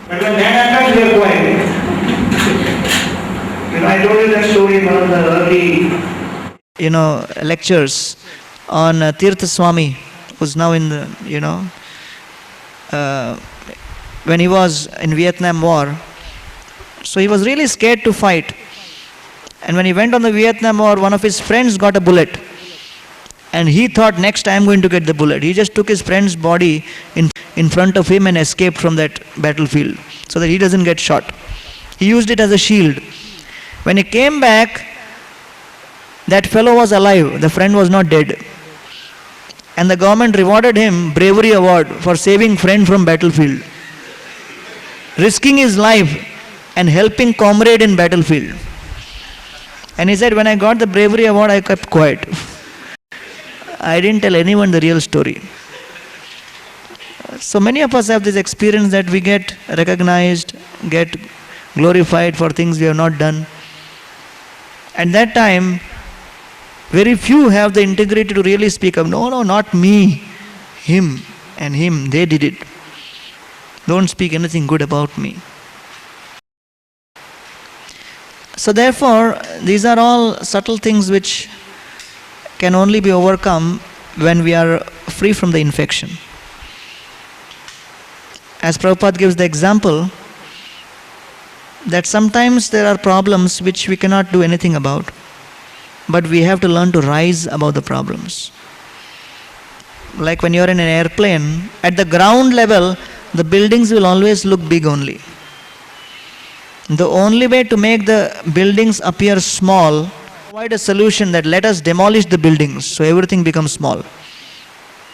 But when that happens, we are quiet. I told you that story about the early
lectures on Tirtha Swami, who's now in the, when he was in Vietnam War. So he was really scared to fight. And when he went on the Vietnam War, one of his friends got a bullet. And he thought, next I am going to get the bullet. He just took his friend's body in front of him and escaped from that battlefield so that he doesn't get shot. He used it as a shield. When he came back, that fellow was alive. The friend was not dead. And the government rewarded him bravery award for saving friend from battlefield, risking his life and helping comrade in battlefield. And he said, when I got the bravery award, I kept quiet. I didn't tell anyone the real story. So many of us have this experience that we get recognized, get glorified for things we have not done. At that time, very few have the integrity to really speak up. No, not me. Him and him, they did it. Don't speak anything good about me. So therefore, these are all subtle things which can only be overcome when we are free from the infection. As Prabhupada gives the example, that sometimes there are problems which we cannot do anything about, but we have to learn to rise above the problems. Like when you are in an airplane, at the ground level, the buildings will always look big only. The only way to make the buildings appear small, provide a solution that let us demolish the buildings so everything becomes small.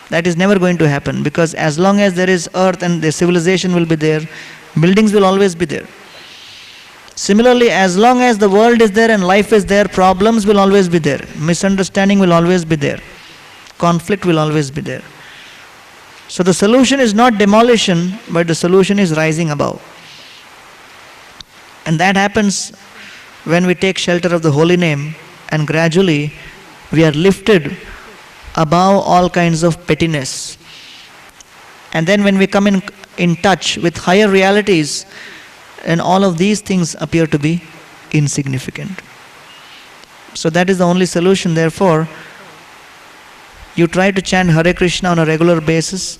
That is never going to happen, because as long as there is earth and the civilization will be there, buildings will always be there. Similarly, as long as the world is there and life is there, problems will always be there. Misunderstanding will always be there. Conflict will always be there. So the solution is not demolition, but the solution is rising above. And that happens when we take shelter of the holy name, and gradually we are lifted above all kinds of pettiness. And then when we come in touch with higher realities, and all of these things appear to be insignificant. So that is the only solution. Therefore, you try to chant Hare Krishna on a regular basis,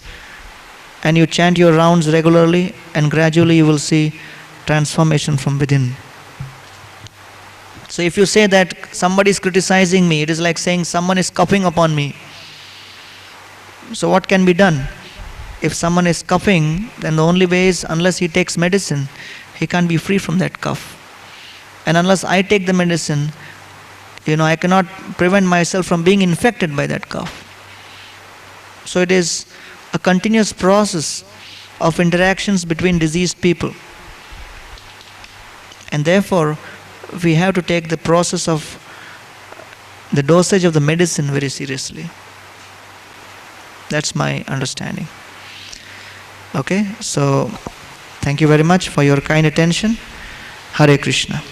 and you chant your rounds regularly, and gradually you will see transformation from within. So if you say that somebody is criticizing me, it is like saying someone is coughing upon me. So what can be done? If someone is coughing, then the only way is, unless he takes medicine, he can't be free from that cough. And unless I take the medicine, I cannot prevent myself from being infected by that cough. So it is a continuous process of interactions between diseased people. And therefore, we have to take the process of the dosage of the medicine very seriously. That's my understanding. Okay, so thank you very much for your kind attention. Hare Krishna.